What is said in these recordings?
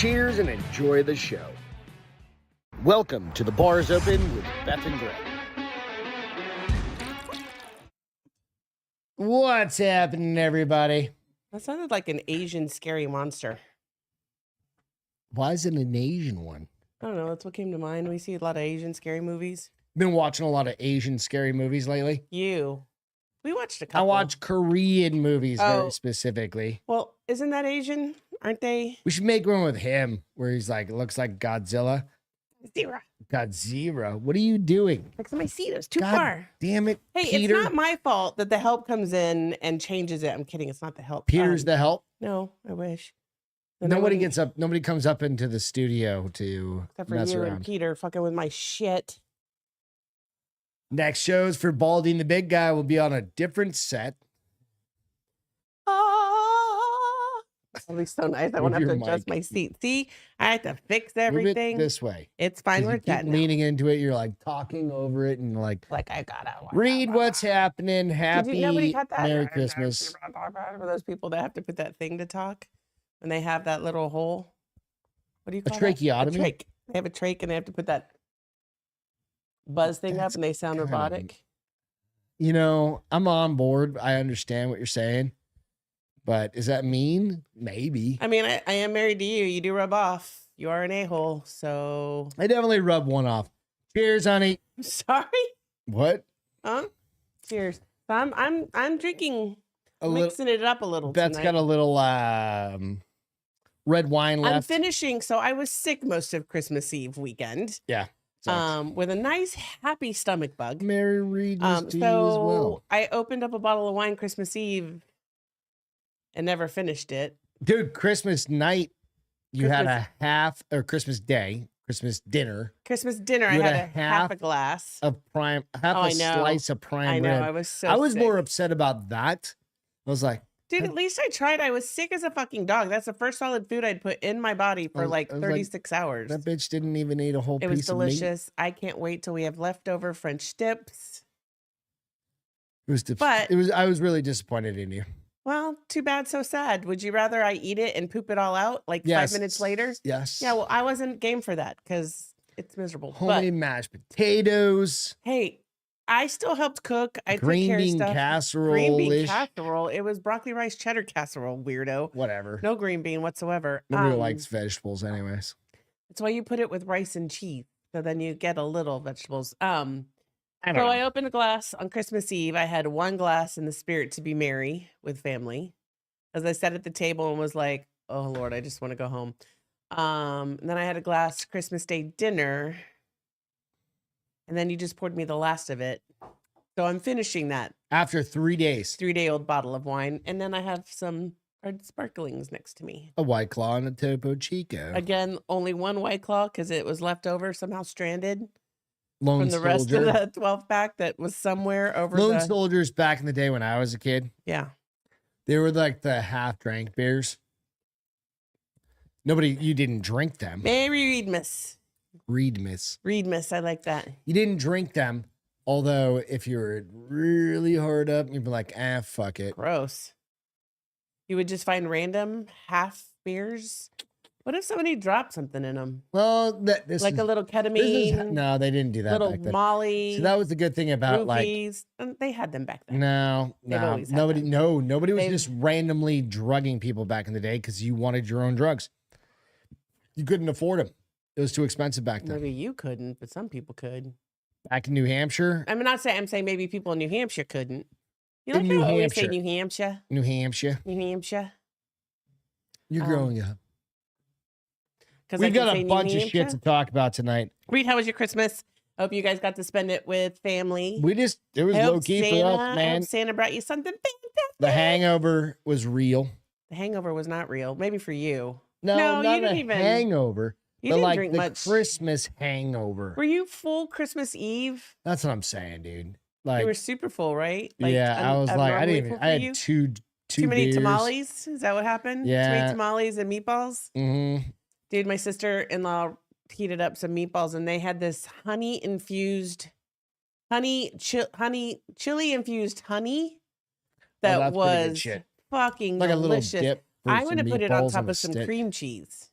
Cheers and enjoy the show. Welcome to The Bar's Open with Beth and Greg. What's happening, everybody? That sounded like an Asian scary monster. Why is it an Asian one? I don't know. That's what came to mind. We see a lot of Asian scary movies. Been watching a lot of Asian scary movies lately. We watched a couple. I watch Korean movies very specifically. Well, isn't that Asian? Aren't they? We should make one with him where he's like, looks like Godzilla. Zero. Godzilla. What are you doing? Fix my seat. It was too God far. Damn it, Hey, Peter. it's not my fault that the help comes in and changes it. I'm kidding. It's not the help. Peter's the help. No, I wish. Nobody gets up. Nobody comes up into the studio to except for mess you around. and Peter fucking with my shit. Next shows for Baldy and the Big Guy will be on a different set. That'll be so nice. I won't have to adjust my seat. See, I have to fix everything. Move it this way. It's fine where it's at now. Leaning into it, you're like talking over it and like I gotta read what's happening. Happy Merry Christmas. For those people that have to put that thing to talk when they have that little hole. What do you call a tracheotomy? That? A trach. They have a trach and they have to put that buzz thing up and they sound robotic. You know, I'm on board. I understand what you're saying. But is that mean? Maybe. I mean, I am married to you. You do rub off. You are an a-hole, so I definitely rub one off. Cheers, honey. I'm sorry. What? Huh? Cheers. So I'm drinking, mixing it up a little. Beth's tonight. got a little red wine left. I'm finishing. So I was sick most of Christmas Eve weekend. Yeah. With a nice happy stomach bug. Merry Regis to you as well. I opened up a bottle of wine Christmas Eve and never finished it. Dude, Christmas night, you had a half, or Christmas day, Christmas dinner. I had a half a glass of prime, slice of prime I know, rib. I was more upset about that. I was like, dude, at least I tried. I was sick as a fucking dog. That's the first solid food I'd put in my body for 36 hours. That bitch didn't even eat a whole piece of meat. It was delicious. I can't wait till we have leftover French dips. I was really disappointed in you. Well, too bad, so sad. Would you rather I eat it and poop it all out 5 minutes later? Yes. Yeah, well, I wasn't game for that because it's miserable. Homemade mashed potatoes. Hey, I still helped cook. I green took care bean of stuff. casserole. Green bean casserole. It was broccoli rice cheddar casserole, weirdo. Whatever. No green bean whatsoever. Nobody likes vegetables anyways. That's why you put it with rice and cheese. So then you get a little vegetables. I opened a glass on Christmas Eve. I had one glass in the spirit to be merry with family. As I sat at the table and was like, oh Lord, I just want to go home. And then I had a glass Christmas Day dinner. And then you just poured me the last of it. So I'm finishing that. After 3 days. 3-day-old bottle of wine. And then I have some hard sparklings next to me. A White Claw and a Topo Chico. Again, only one White Claw because it was left over, somehow stranded. Lone from the Soldier. rest of the 12 pack that was somewhere over Lone Soldiers back in the day when I was a kid. Yeah. They were like the half drank beers. You didn't drink them. Merry Reedmas. Reedmas, I like that. You didn't drink them. Although if you were really hard up, you'd be like, fuck it. Gross. You would just find random half beers. What if somebody dropped something in them? Well, a little ketamine. No, they didn't do that. Little back then. Molly. So that was the good thing about roofies. They had them back then. No, nobody was just randomly drugging people back in the day because you wanted your own drugs. You couldn't afford them. It was too expensive back then. Maybe you couldn't, but some people could. Back in New Hampshire. I'm saying maybe people in New Hampshire couldn't. You like how I always say New Hampshire? New Hampshire. You're growing up. We've got a bunch of shit to talk about tonight. Reed, how was your Christmas? I hope you guys got to spend it with family. It was low key for us, man. I hope Santa brought you something fantastic. The hangover was real. The hangover was not real. Maybe for you. No, not a hangover. You didn't drink the much. Christmas hangover. Were you full Christmas Eve? That's what I'm saying, dude. You were super full, right? I was like, I had two too many beers. Tamales. Is that what happened? Yeah. Too many tamales and meatballs. Mm-hmm. Dude, my sister-in-law heated up some meatballs, and they had this chili infused honey that was fucking like delicious. A little dip. I'm gonna put it on top of some cream cheese.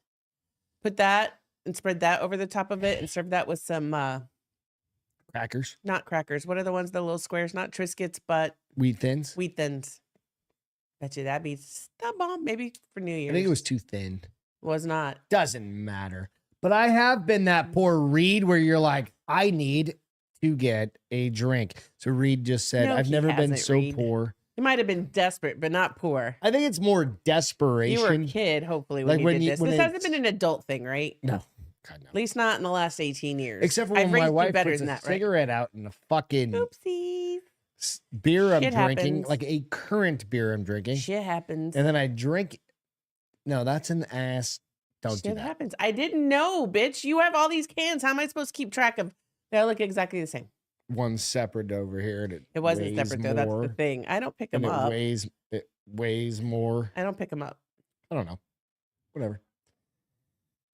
Put that and spread that over the top of it and serve that with some Crackers. not crackers. What are the ones, the little squares? Not Triscuits, but Wheat Thins. Wheat Thins. Bet you that'd be the bomb. Maybe for New Year's. I think it was too thin. Was not. Doesn't matter. But I have been that poor Reed where you're like, I need to get a drink. So Reed just said, No, I've he never been hasn't, so Reed. poor. You might have been desperate, but not poor. I think it's more desperation. You were a kid, hopefully, when Like you when did you- this. when This hasn't it's- been an adult thing, right? No. God, no. At least not in the last 18 years. Except for I've when my raised you wife better puts than a that, right? cigarette out in a fucking Oopsies. beer I'm Shit drinking, happens. like a current beer I'm drinking. Shit happens. And then I drink. No, that's an ass. Don't do Shit that. happens. I didn't know, bitch. You have all these cans. How am I supposed to keep track of? They all look exactly the same. One's separate over here. And It wasn't weighs separate though. That's more, the thing. I don't pick them and up. it weighs more. I don't pick them up. I don't know. Whatever.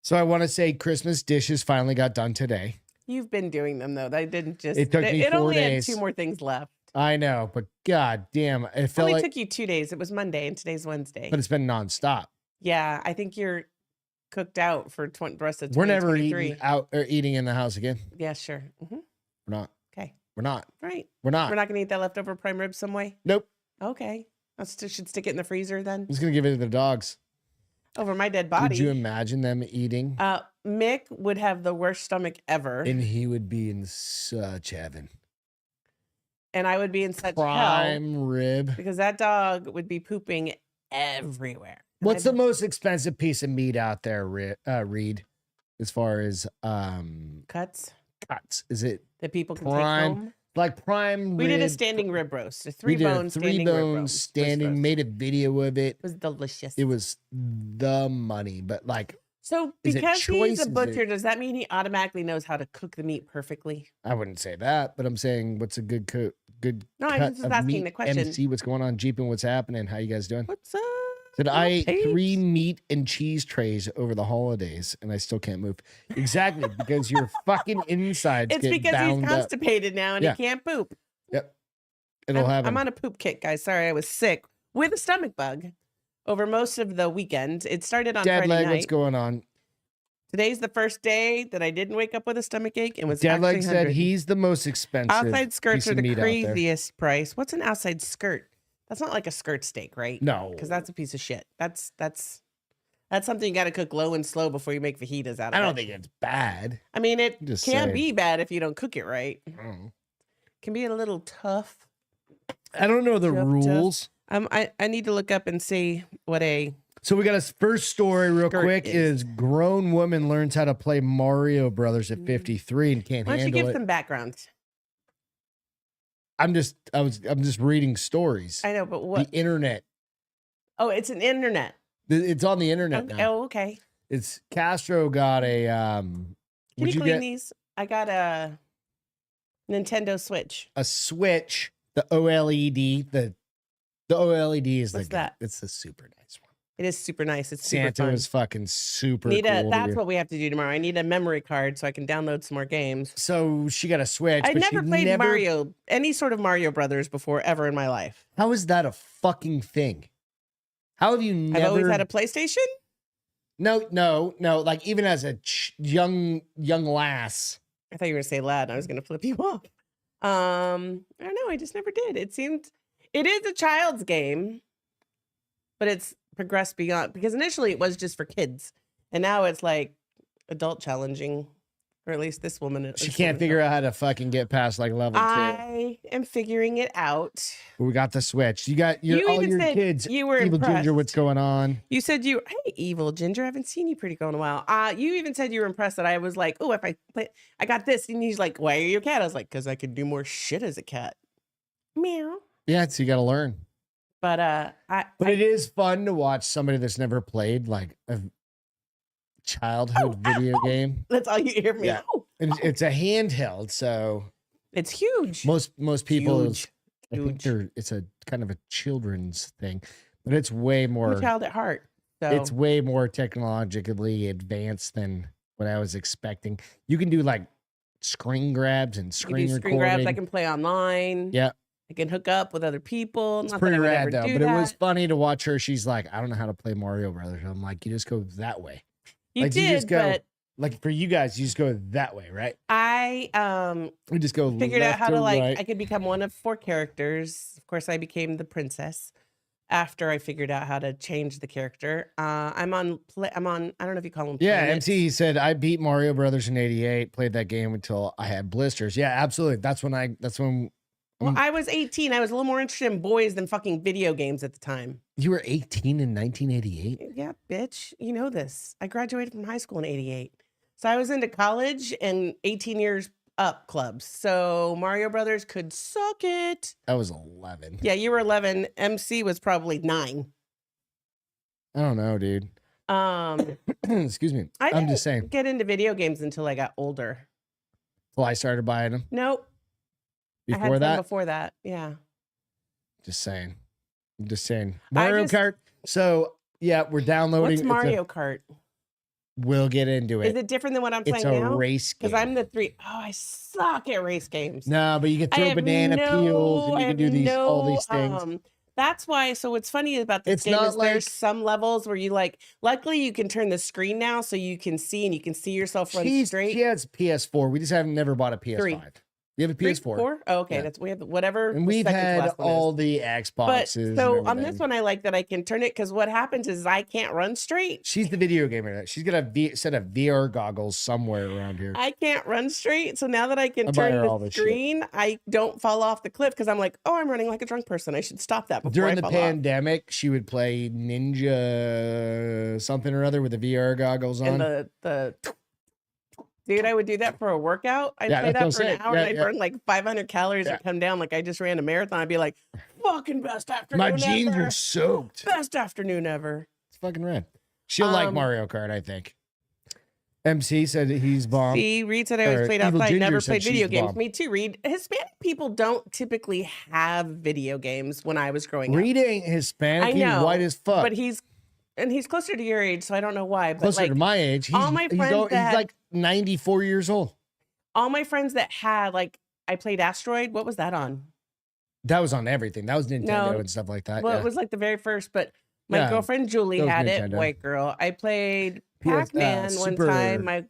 So I want to say Christmas dishes finally got done today. You've been doing them though. I didn't just. It took me It 4 only days. had 2 more things left. I know, but god damn, it It felt only like, took you 2 days. It was Monday and today's Wednesday. but it's been nonstop. Yeah, I think you're cooked out for the rest of We're never 2023. eating out or eating in the house again. Yeah, sure. We're not. Okay. We're not. Right. We're not. We're not going to eat that leftover prime rib some way? Nope. Okay. I should stick it in the freezer then. I'm just gonna give it to the dogs. Over my dead body. Could you imagine them eating? Mick would have the worst stomach ever. And he would be in such heaven. And I would be in such hell Prime rib. because that dog would be pooping everywhere. What's the most expensive piece of meat out there, Reed? As far as cuts cuts, is it that people can prime? take home? Like prime We rib? did a standing rib roast, a We did a 3-bone standing rib three-bone roast. standing. roast. Made a video of it. It was delicious. It was the money, but like So Is it because choice? he's Is a it- butcher, does that mean he automatically knows how to cook the meat perfectly? I wouldn't say that, but I'm saying what's a good good No, I'm cut just of asking meat? the question. MC, what's going on? Jeeping, what's happening? How you guys doing? What's up? Said I ate Paige? 3 meat and cheese trays over the holidays, and I still can't move. Exactly, because your fucking insides It's get because he's bound up. constipated now and Yeah. he can't poop. Yep, it'll happen. I'm on a poop kick, guys. Sorry, I was sick with a stomach bug over most of the weekend. It started on Dead Friday leg, night. what's going on? Today's the first day that I didn't wake up with a stomach ache and was Dead leg actually said hungry. he's the most expensive. Outside skirts piece are of the meat out there. craziest price. What's an outside skirt? That's not like a skirt steak, right? No, Because that's a piece of shit. That's something you got to cook low and slow before you make fajitas out of I it. don't think it's bad. I mean, it Just can saying. be bad if you don't cook it right. I don't know. Can be a little tough. I don't know the Tough. rules. I need to look up and see what a So we got a first story real Skirt quick is. is grown woman learns how to play Mario Brothers at 53 and can't Why don't you handle give it. some background? I'm just reading stories. I know, but what? The internet. Oh, it's an internet. It's on the internet now. Oh, okay. It's Castro got a Can would you you clean get these? I got a Nintendo Switch. a Switch, the OLED, the OLED is What's the that? It's the super nice one. It is super nice. It's super Santa fun. was fucking super Need cool. that's what we have to do tomorrow. I need a memory card so I can download some more games. So she got a Switch. I but never she played Mario, any sort of Mario Brothers before ever in my life. How is that a fucking thing? How have you never? I've always had a PlayStation. No. Like even as a young lass. I thought you were gonna say lad. And I was gonna flip you off. I don't know. I just never did. It is a child's game, but it's progressed beyond because initially it was just for kids, and now it's like adult challenging, or at least this woman. She can't figure out how to fucking get past like level 2. I am figuring it out. But we got the Switch. You got You all even your said kids. you were Evil impressed. Ginger, what's going on? You said hey, Evil Ginger, I haven't seen you pretty girl in a while. You even said you were impressed that I was like, oh, if I play, I got this, and he's like, why are you a cat? I was like, because I could do more shit as a cat. Meow. Yeah, so you got to learn. But But it is fun to watch somebody that's never played like a childhood video game. that's all you hear me. Yeah. Oh, And it's a handheld, so it's huge. most people Huge. I think Huge. it's a kind of a children's thing, but it's way I'm more a child at heart. So it's way more technologically advanced than what I was expecting. You can do like screen grabs and I can screen do recording. screen grabs. I can play online. Yeah. I can hook up with other people. It's Not pretty that I would rad ever though, do but that. it was funny to watch her. She's like, I don't know how to play Mario Brothers. I'm like, you just go that way. You like, did, you just go, but like for you guys, you just go that way, right? We just go figured out how to right. I could become one of 4 characters. Of course, I became the princess after I figured out how to change the character. I'm on I don't know if you call them planets. MC said I beat Mario Brothers in '88. Played that game until I had blisters. Yeah, absolutely. That's when. Well, I was 18. I was a little more interested in boys than fucking video games at the time. You were 18 in 1988? Yeah, bitch. You know this. I graduated from high school in 88. So I was into college and 18 years up clubs. So Mario Brothers could suck it. I was 11. Yeah, you were 11. MC was probably 9. I don't know, dude. Excuse me. I'm just saying. Get into video games until I got older. Well, I started buying them. Nope. Before that, yeah. Just saying. I'm just saying. Mario Kart. So yeah, we're downloading. What's Mario Kart? We'll get into it. Is it different than what I'm playing now? It's a race game. Because I'm the 3. Oh, I suck at race games. No, but you can throw banana peels and you can do all these things. That's why. So what's funny about this game is there's some levels where you luckily you can turn the screen now so you can see and you can see yourself run straight. She has PS4. We just haven't never bought a PS5. 3. You have a PS4? 4? Oh, okay. Yeah. We have whatever. And we've had all the Xboxes. But so on this one, I like that I can turn it because what happens is I can't run straight. She's the video gamer. She's got a set of VR goggles somewhere around here. I can't run straight. So now that I can turn the screen, I don't fall off the cliff because I'm like, oh, I'm running like a drunk person. I should stop that before During the pandemic, she would play Ninja something or other with the VR goggles on. And Dude, I would do that for a workout. I'd play that for an hour and I'd burn like 500 calories and come down like I just ran a marathon. I'd be like, fucking best afternoon ever. My jeans are soaked. Best afternoon ever. It's fucking rad. She'll like Mario Kart, I think. MC said he's bomb. See, Reed said I always played outside, never played video games. Me too, Reed. Hispanic people don't typically have video games when I was growing up. Reed ain't Hispanic. I know, he's white as fuck. But he's closer to your age, so I don't know why. But closer to my age. He's like 94 years old. All my friends that had, I played Asteroid. What was that on? That was on everything. That was Nintendo and stuff like that. Well, it was like the very first, but my girlfriend Julie had it, white girl. I played Pac-Man one time. My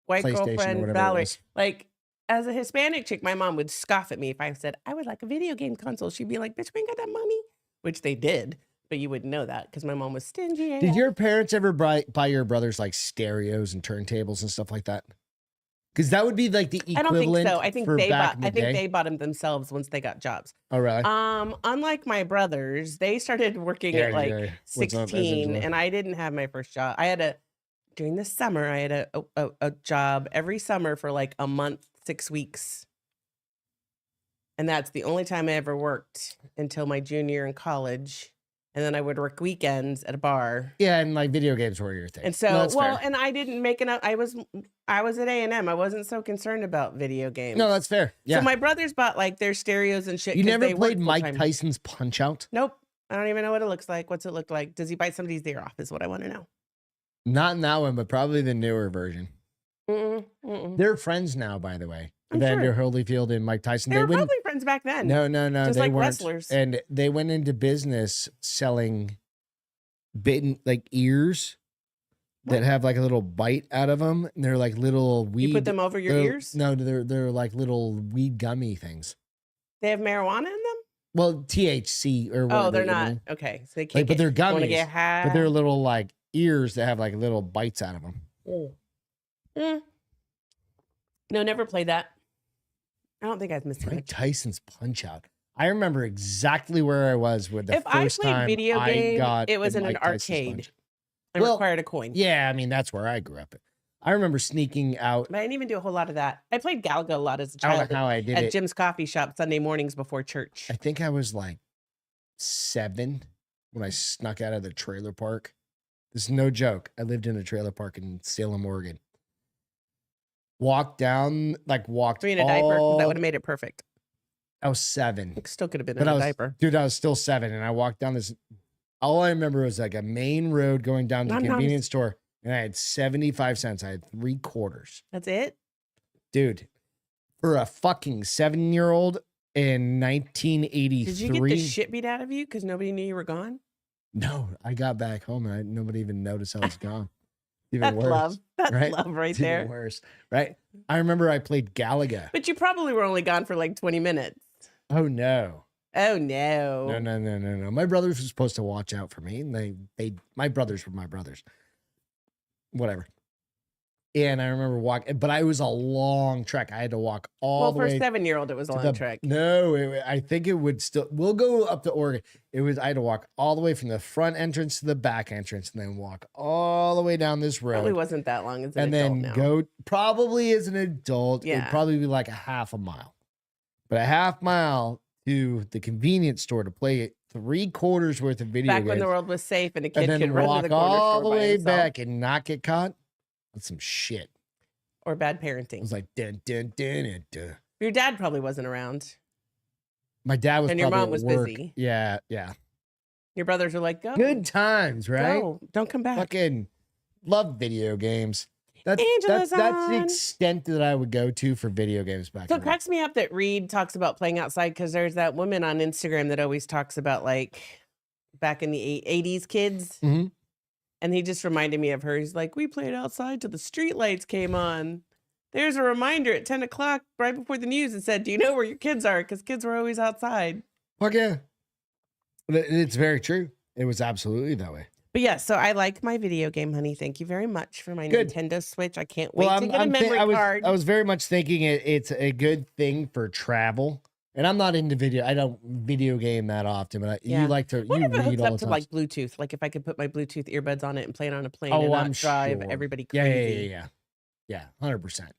white girlfriend Valerie. Like, as a Hispanic chick, my mom would scoff at me if I said, I would like a video game console. She'd be like, bitch, we ain't got that money. Which they did. But you wouldn't know that because my mom was stingy. Did your parents ever buy your brothers like stereos and turntables and stuff like that? Because that would be like the equivalent. I don't think so. I think they bought them themselves once they got jobs. Oh, really? Unlike my brothers, they started working at 16, and I didn't have my first job. During the summer, I had a job every summer for like a month, 6 weeks. And that's the only time I ever worked until my junior year in college. And then I would work weekends at a bar. Yeah, and like video games were your thing. And so, and I didn't make enough. I was at A&M. I wasn't so concerned about video games. No, that's fair. Yeah. So my brothers bought like their stereos and shit. You never played Mike Tyson's Punch-Out? Nope. I don't even know what it looks like. What's it look like? Does he bite somebody's ear off is what I want to know. Not in that one, but probably the newer version. They're friends now, by the way. Evander Holyfield and Mike Tyson. They were probably friends back then. No. Just they like weren't. Wrestlers. And they went into business selling ears that have like a little bite out of them. And they're like little weed. You put them over your ears? No, they're like little weed gummy things. They have marijuana in them? Well, THC or whatever. Oh, they're not. Okay. So they can't but they're gummies. Get high. But they're little like ears that have like little bites out of them. No, never played that. I don't think I've missed Mike Tyson's Punch-Out. I remember exactly where I was with the first time I played video game, got it was in an arcade. I required a coin. Yeah, I mean, that's where I grew up. I remember sneaking out. But I didn't even do a whole lot of that. I played Galaga a lot as a child. I don't know how I did at it. Jim's Coffee Shop Sunday mornings before church. I think I was like 7 when I snuck out of the trailer park. This is no joke. I lived in a trailer park in Salem, Oregon. Walked down. Were you in a diaper? Because that would have made it perfect. I was 7. It still could have been in a diaper. Dude, I was still 7. And I walked down this. All I remember was like a main road going down to the convenience store. And I had 75 cents. I had 3 quarters. That's it? Dude, for a fucking 7-year-old in 1983. Did you get the shit beat out of you because nobody knew you were gone? No, I got back home and nobody even noticed I was gone. Even That's worse, love. That's right? love right It's there. even worse, right? I remember I played Galaga. But you probably were only gone for like 20 minutes. Oh no. Oh No. no. My brothers were supposed to watch out for me, and my brothers were my brothers. Whatever. And I remember walking, but I was a long trek. I had to walk all the For way a 7-year-old, it was a long trek. No, I think it would still. We'll go up to Oregon. I had to walk all the way from the front entrance to the back entrance, and then walk all the way down this road. Probably wasn't that long as an and adult then now. go probably as an adult. Yeah. It'd probably be like a half a mile, but a half mile to the convenience store to play 3/4 worth of video Back games. when the world was safe and a kid and then could run to walk the corner all store the by way himself. back and not get caught. That's some shit. Or bad It parenting. was like dun dun dun dun dun. Your dad probably wasn't around. My dad was And your probably mom was at work. busy. Yeah. Your brothers were like, go. Good times, right? Go. Don't come back. Fucking love video games. That's Angela's the on. extent that I would go to for video games back So in it cracks me up that Reed talks about playing outside because there's that woman on Instagram that always talks about like back in the 80s kids. Mhm. And he just reminded me of her. He's like, we played outside till the street lights came on. There's a reminder at 10 o'clock right before the news that said, do you know where your kids are? Because kids were always outside. Fuck yeah. It's very true. It was absolutely that way. But yeah, so I like my video game, honey. Thank you very much for my Good. Nintendo Switch. I can't wait to get a I'm memory card. I was very much thinking it's a good thing for travel. And I'm not into video. I don't video game that often, but Yeah. you like to What you if it read hooks all up the to time. like Bluetooth? Like if I could put my Bluetooth earbuds on it and play it on a plane Oh, and not I'm drive sure. everybody Yeah, crazy. yeah, 100%.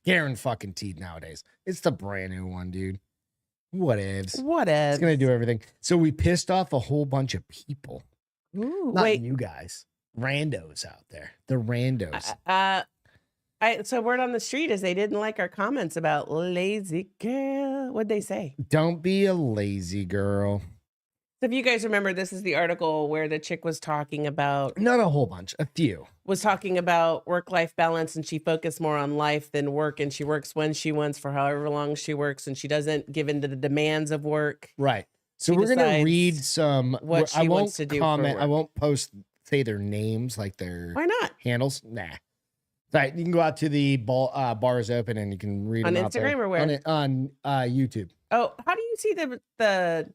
Garen fucking teeth nowadays. It's the brand new one, dude. Whatevs. It's gonna do everything. So we pissed off a whole bunch of people. Ooh, Not wait. you guys. Randos out there. The randos. So word on the street is they didn't like our comments about lazy girl. What'd they say? Don't be a lazy girl. So if you guys remember, this is the article where the chick was talking about Not a whole bunch. A few. work-life balance, and she focused more on life than work, and she works when she wants for however long she works, and she doesn't give in to the demands of work. Right. So She we're gonna decides read some. what she I won't wants to do for comment. I work. won't say their names like their Why not? handles. Nah. Right. You can go out to the bars open and you can read On them out there. Instagram or where? On YouTube. Oh, how do you see the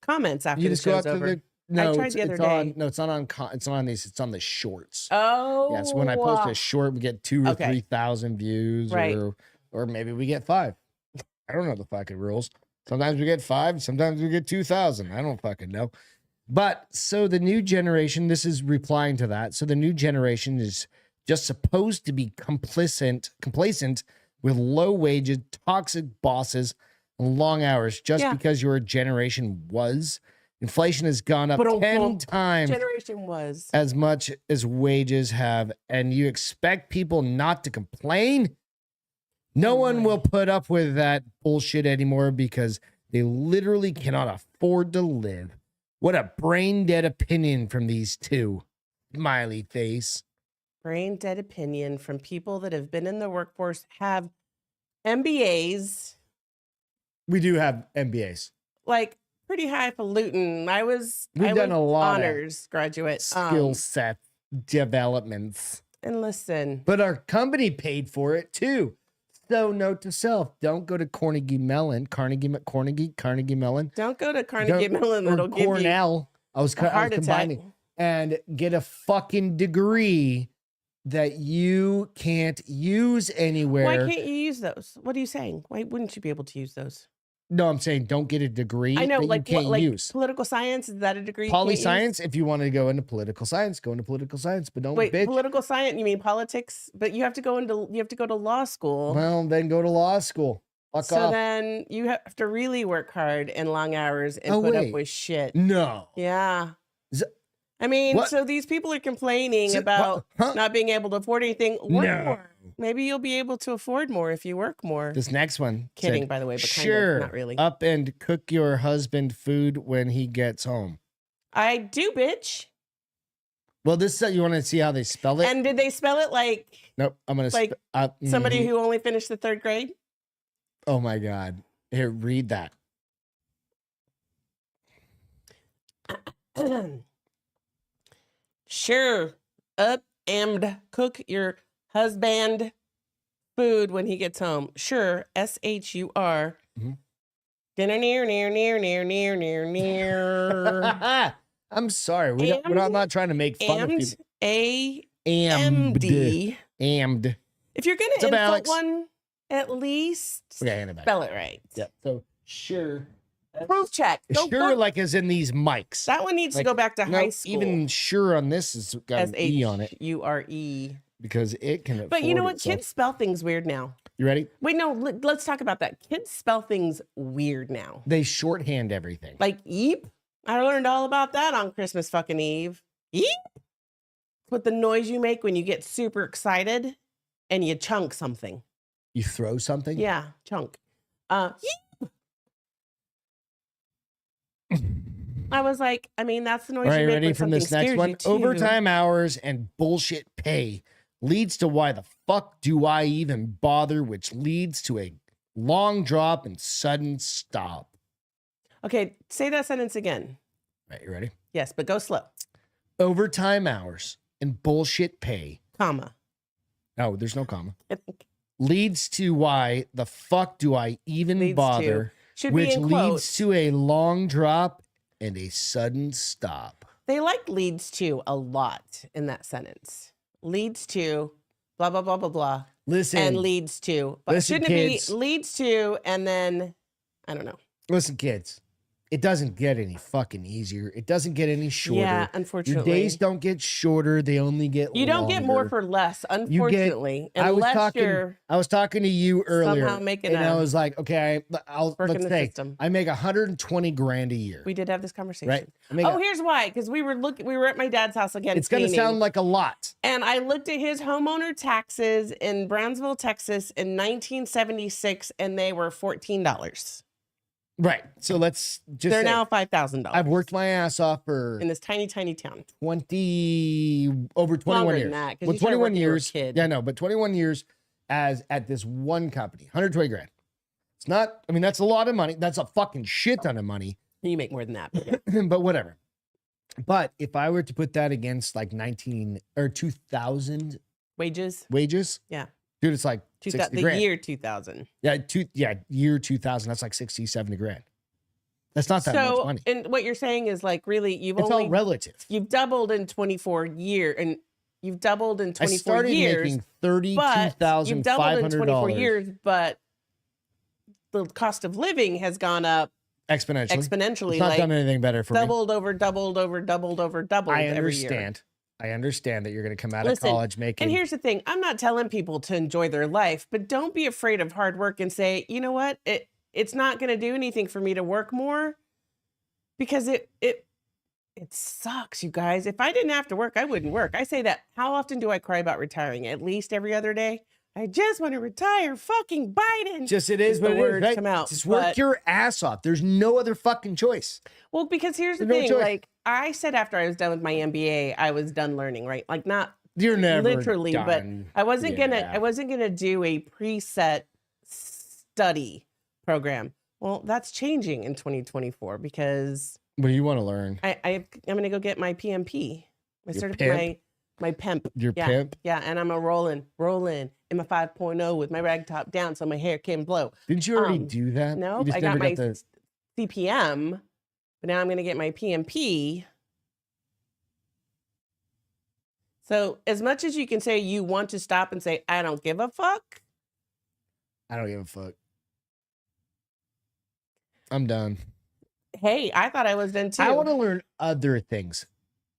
comments after You the just go out show's to over? the. No, tried it's, the other it's on. day. No, it's not on. It's not on these. It's on the shorts. Oh, Yeah. So when I post a short, we get 2,000 or Okay. 3,000 views, Right. or maybe we get 5. I don't know the fucking rules. Sometimes we get 5. Sometimes we get 2,000. I don't fucking know. But so the new generation. This is replying to that. So the new generation is just supposed to be complacent with low wages, toxic bosses, and long hours. Just Yeah. because your generation was. Inflation has gone up But 10 times generation was. as much as wages have, and you expect people not to complain? No one will put up with that bullshit anymore because they literally cannot afford to live. What a brain dead opinion from these two. Smiley face. Brain dead opinion from people that have been in the workforce, have MBAs, We do have MBAs. like pretty highfalutin. I was We've done a lot of honors graduate. Skill set developments. And listen, But our company paid for it too. So note to self, don't go to Carnegie Mellon. Carnegie Mellon. don't go to Carnegie Don't- Mellon. or That'll give you Cornell. I was a heart attack. combining. And get a fucking degree that you can't use anywhere. Why can't you use those? What are you saying? Why wouldn't you be able to use those? No, I'm saying don't get a degree I know, that like you can't what, like use. political science, is that a degree? you can't Poli use? science, if you want to go into political science, go into political science, but don't Wait, bitch. political science? You mean politics? But you have to go to law school. Well, then go to law school. Fuck So off. then you have to really work hard and long hours and Oh, put up wait. with shit. No. Yeah. Is it- I mean, What? so these people are complaining Is it- about huh? not being able to afford anything. Work No. more. Maybe you'll be able to afford more if you work more. This next one. Kidding, said, by the way, but sure, kind of, not really. up and cook your husband food when he gets home. I do, bitch. Well, this you want to see how they spell it? And did they spell it like Nope. I'm gonna like somebody mhm. who only finished the 3rd grade? Oh my god! Here, read that. Sure. Up and cook your husband food when he gets home. Sure, SHUR. Mhm. Near. I'm sorry. We're not trying to make fun of people. AMD. Amd. If you're going to insult one, at least spell it right. Yeah. So sure. Proof check. Sure, like as in these mics. That one needs to go back to high school. Even sure on this has got an E on it. SHURE. Because it can. But you know what? Kids spell things weird now. You ready? Wait, no. Let's talk about that. Kids spell things weird now. They shorthand everything. Like Eep. I learned all about that on Christmas fucking Eve. Eep. What the noise you make when you get super excited and you chunk something. You throw something? Yeah, chunk. Eep. I was like, I mean, that's the noise you make ready when from this next one? Overtime hours and bullshit pay leads to why the fuck do I even bother, which leads to a long drop and sudden stop. Okay, say that sentence again. Right, you ready? Yes, but go slow. Overtime hours and bullshit pay. Comma. No, there's no comma. Leads to why the fuck do I even bother, which leads to a long drop and a sudden stop. They like leads to a lot in that sentence. Leads to blah, blah, blah, blah, blah. Listen. And leads to. But listen, shouldn't kids, it be leads to and then, I don't know. Listen, kids. It doesn't get any fucking easier. It doesn't get any shorter. Yeah, unfortunately. Your days don't get shorter. They only get You don't get more for less, unfortunately. I was talking to you earlier. Somehow making I was like, okay, let's say I make $120,000 a year. We did have this conversation. Right? Here's why. Because we were at my dad's house again. It's going to sound like a lot. And I looked at his homeowner taxes in Brownsville, Texas in 1976, and they were $14. Right. So let's just They're now $5,000. I've worked my ass off for in this tiny town. Over 21 Longer years. Than that, well, 21 years. Yeah, no, but 21 years at this one company. $120,000. It's not, I mean, that's a lot of money. That's a fucking shit ton of money. You make more than that. But whatever. But if I were to put that against like 2000 wages. Yeah. Dude, it's like the year 2000. Yeah, year 2000. That's like 60, 70 grand. That's not that much money. And what you're saying is like really it's all relative. You've doubled in 24 years, and you've doubled in 24 years. I started making $32,500. You've doubled in 24 years, but the cost of living has gone up exponentially. It's not done anything better for doubled over doubled every year. I understand that you're going to come out of college making. And here's the thing. I'm not telling people to enjoy their life, but don't be afraid of hard work and say, you know what? It's not going to do anything for me to work more because it sucks, you guys. If I didn't have to work, I wouldn't work. I say that. How often do I cry about retiring? At least every other day. I just want to retire. Fucking Biden. Just it is what the words come out. Just work your ass off. There's no other fucking choice. Well, because here's the thing. Like I said, after I was done with my MBA, I was done learning. Right? Like not you're never literally, done. but I wasn't gonna do a preset study program. Well, that's changing in 2024 because what do you want to learn? I'm gonna go get my PMP. My pimp. Your pimp? Yeah, and I'm a roll in my 5.0 with my rag top down so my hair can blow. Didn't you already do that? No, I got my CPM, but now I'm going to get my PMP. So as much as you can say you want to stop and say, I don't give a fuck. I don't give a fuck. I'm done. Hey, I thought I was done too. I want to learn other things.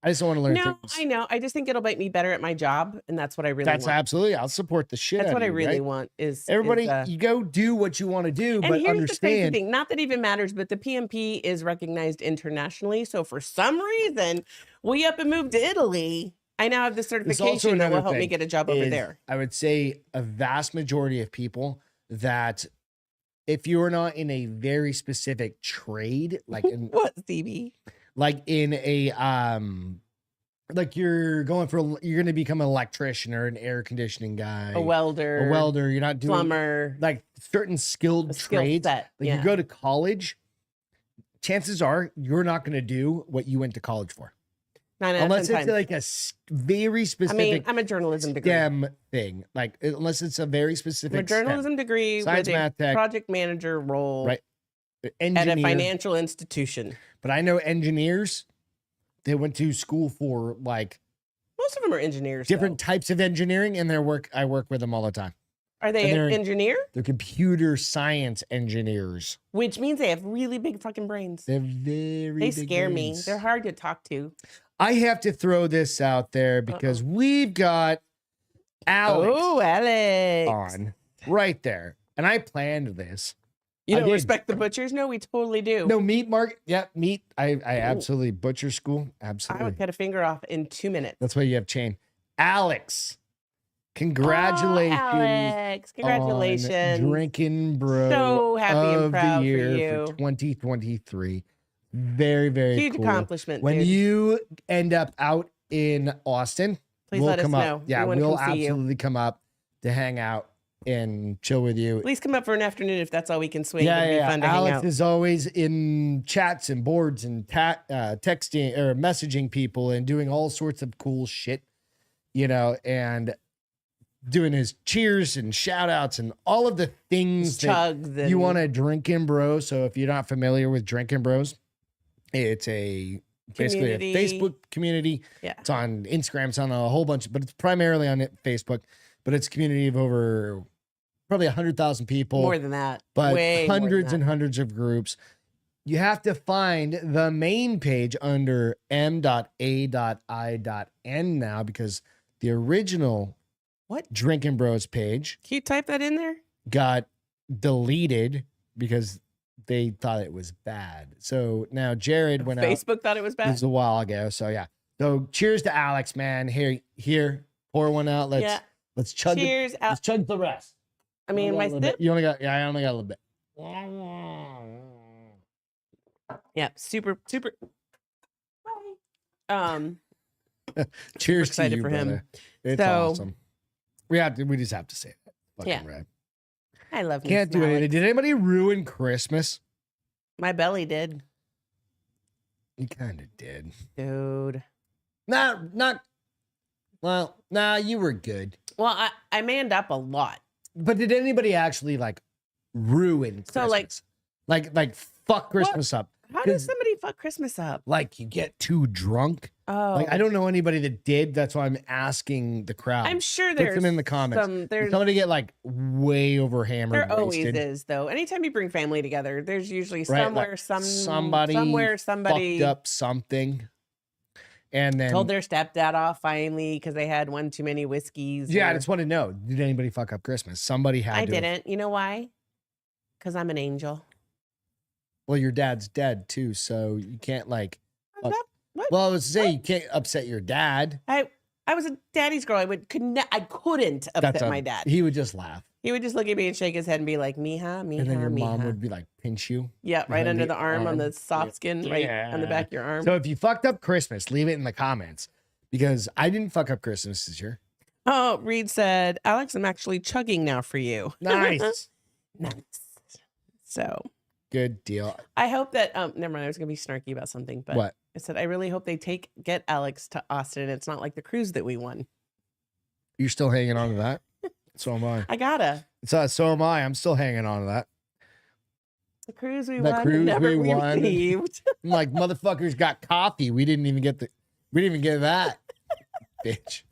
I just don't want to learn things. No, I know. I just think it'll make me better at my job, and that's what I really want. That's absolutely. I'll support the shit. That's what I really right? want. Is everybody? You go do what you want to do, but here's understand. The crazy thing. Not that it even matters, but the PMP is recognized internationally. So for some reason, we up and moved to Italy. I now have the certification that will help me get a job over there. I would say a vast majority of people that if you are not in a very specific trade, like in what, Stevie? Like in a like you're going to become an electrician or an air conditioning guy, a welder. You're not doing plumber, like certain skilled trades. Like you go to college, chances are you're not going to do what you went to college for. 9 out of Unless 10 it's times. like a very I specific mean, I'm a journalism degree. STEM thing. Like, unless it's a very specific I'm a journalism degree Science, with a math, tech, project manager role right? at Engineer. a financial institution. But I know engineers, they went to school for like Most of them are engineers. different types of engineering, and I work with them all the time. Are they an engineer? They're computer science engineers. Which means they have really big fucking brains. They're very They big scare me. brains. They're hard to talk to. I have to throw this out there because we've got Alex, Alex on right there. And I planned this. You I don't did. respect the butchers? No, we totally do. No, meat market. Yeah, meat. I absolutely butcher school. I Absolutely. would cut a finger off in 2 minutes. That's why you have chain. Alex, congratulations. Alex, congratulations. On Drinking Bro So happy and of proud the year for you. 2023. Very, very Huge cool. accomplishment, When dude. you end up out in Austin, Please we'll let us come know. up. Yeah, We wanna we'll come see you. absolutely come up to hang out and chill with you. Please come up for an afternoon if that's all we can swing. Yeah, It'd be yeah. fun to hang Alex out. is always in chats and boards and texting or messaging people and doing all sorts of cool shit, you know, and doing his cheers and shout outs and all of the things that Chugs and you want to Drinking Bro. So if you're not familiar with Drinking Bros, it's basically a Community. Facebook community. Yeah. It's on Instagram. It's on a whole bunch, but it's primarily on Facebook. But it's a community of over probably 100,000 people. More than that. But Way more than hundreds that. and hundreds of groups. You have to find the main page under m.a.i.n now because the original Drinking Bros page Can you type that in there? got deleted because they thought it was bad. So now Jared went out. Facebook thought it was This bad. was a while ago. So yeah. So cheers to Alex, man. Here, pour one out. Let's chug Cheers. let's chug the rest. I mean, my sip. You only got I only got a little bit. Yeah, super. Cheers to excited you, for him. brother. It's So- awesome. We just have to say that. Fucking Yeah. right. I love. Can't do anything. Did anybody ruin Christmas? My belly did, You kind of did. dude. Not. Well, nah, you were good. Well, I manned up a lot. But did anybody actually like ruin Christmas? So, like fuck Christmas up? How does somebody fuck Christmas up? Like you get too drunk? Oh, Like I don't know anybody that did. That's why I'm asking the crowd. I'm sure Put there's them in the comments. Did Did somebody get like way over hammered? There always wasted? is, though. Anytime you bring family together, there's usually Right, somewhere like somebody fucked up something, and then told their stepdad off finally because they had one too many whiskeys. yeah, I or- just want to know: did anybody fuck up Christmas? Somebody had. I to have. didn't. You know why? Because I'm an angel. Well, your dad's dead too, so you can't like. What? Well, I was saying you can't upset your dad. I was a daddy's girl. I couldn't upset my dad. He would just laugh, He would just look at me and shake his head and be like, "Mija, mija, and then your mom mija." would be like, pinch you. Yeah, right behind under the the arm on arm. the soft skin, right on the back of your arm. So if you fucked up Christmas, leave it in the comments because I didn't fuck up Christmas this year. Oh, Reed said, "Alex, I'm actually chugging now for you." Nice, Nice. So good deal. I hope that never mind, I was gonna be snarky about something, but What? I said I really hope they get Alex to Austin. It's not like the cruise that we won. You're still hanging on to that? So am I. I gotta. So am I. I'm still hanging on to that. The cruise we The won. cruise never we won. received. I'm like, motherfuckers got coffee. We didn't even get that. Bitch.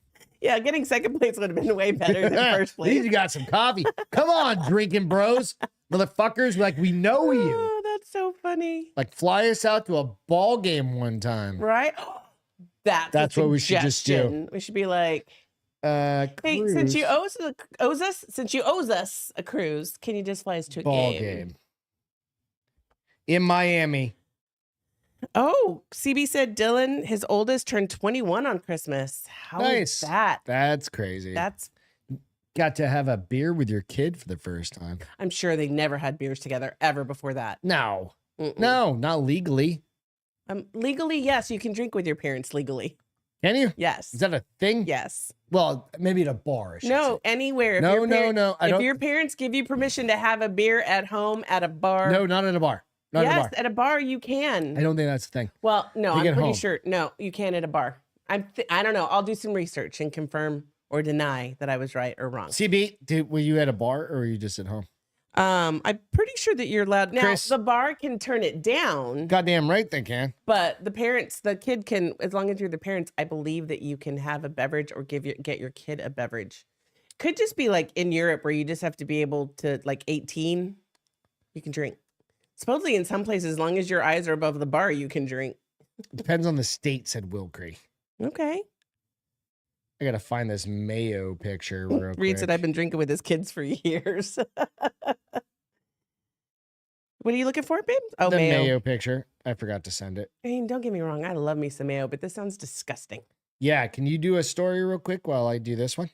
Yeah, getting second place would have been way better than first At least place. you got some coffee. Come on, Drinking Bros. Motherfuckers, like we know you. Oh, that's so funny. Like fly us out to a ball game one time. Right? That's a what we should just do. suggestion. We should be like, hey, Cruise since you owes us a cruise, can you just fly us to a ball game? game in Miami. Oh, CB said Dylan, his oldest, turned 21 on Christmas. How Nice. is that? That's crazy. That's Got to have a beer with your kid for the first time. I'm sure they never had beers together ever before that. No, Mm-mm. no, not legally. Legally, yes, you can drink with your parents legally. Can you? Yes. Is that a thing? Yes. Well, maybe at a bar. I should No, say. anywhere. If No, your no. I If don't. your parents give you permission to have a beer at home at a bar, No, not at a bar. Not at a Yes, bar. at a bar you can. I don't think that's the thing. Well, no, Take it I'm pretty home. sure. No, you can at a bar. I don't know. I'll do some research and confirm or deny that I was right or wrong. CB, were you at a bar or were you just at home? I'm pretty sure that you're allowed. Now, Chris? the bar can turn it down, Goddamn right they can. but the kid can, as long as you're the parents, I believe that you can have a beverage or get your kid a beverage. Could just be like in Europe where you just have to be able to, like 18, you can drink. Supposedly in some places, as long as your eyes are above the bar, you can drink. Depends on the state, said Wilkree. Okay. I gotta find this Mayo picture real quick. Reed said, I've been drinking with his kids for years. What are you looking for, babe? Oh, the mayo. Mayo picture. I forgot to send it. I mean, don't get me wrong. I love me some mayo, but this sounds disgusting. Yeah, can you do a story real quick while I do this one?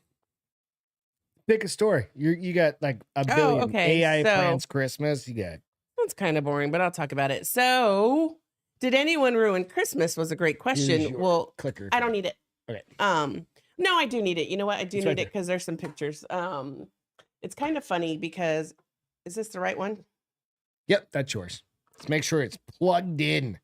Pick a story. You got like a billion. Okay, AI so- plans Christmas. You got That's kind of boring, but I'll talk about it. So, did anyone ruin Christmas was a great question. Here's your Well, clicker. I don't need it. Okay. No, I do need it. You know what? I do It's need right it because there's some pictures. It's kind of funny because, is this the right one? Yep, that's yours. Let's make sure it's plugged in.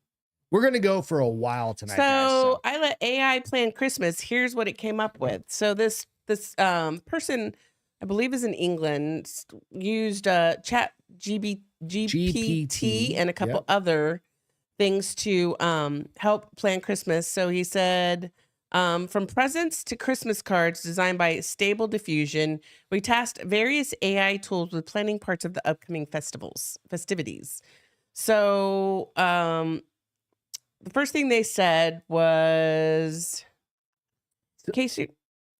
We're gonna go for a while tonight, guys. So I let AI plan Christmas. Here's what it came up with. So this person, I believe is in England, used Chat GPT and a couple Yep. other things to help plan Christmas. So he said, from presents to Christmas cards designed by Stable Diffusion, we tasked various AI tools with planning parts of the upcoming festivities. So the first thing they said was, in case you,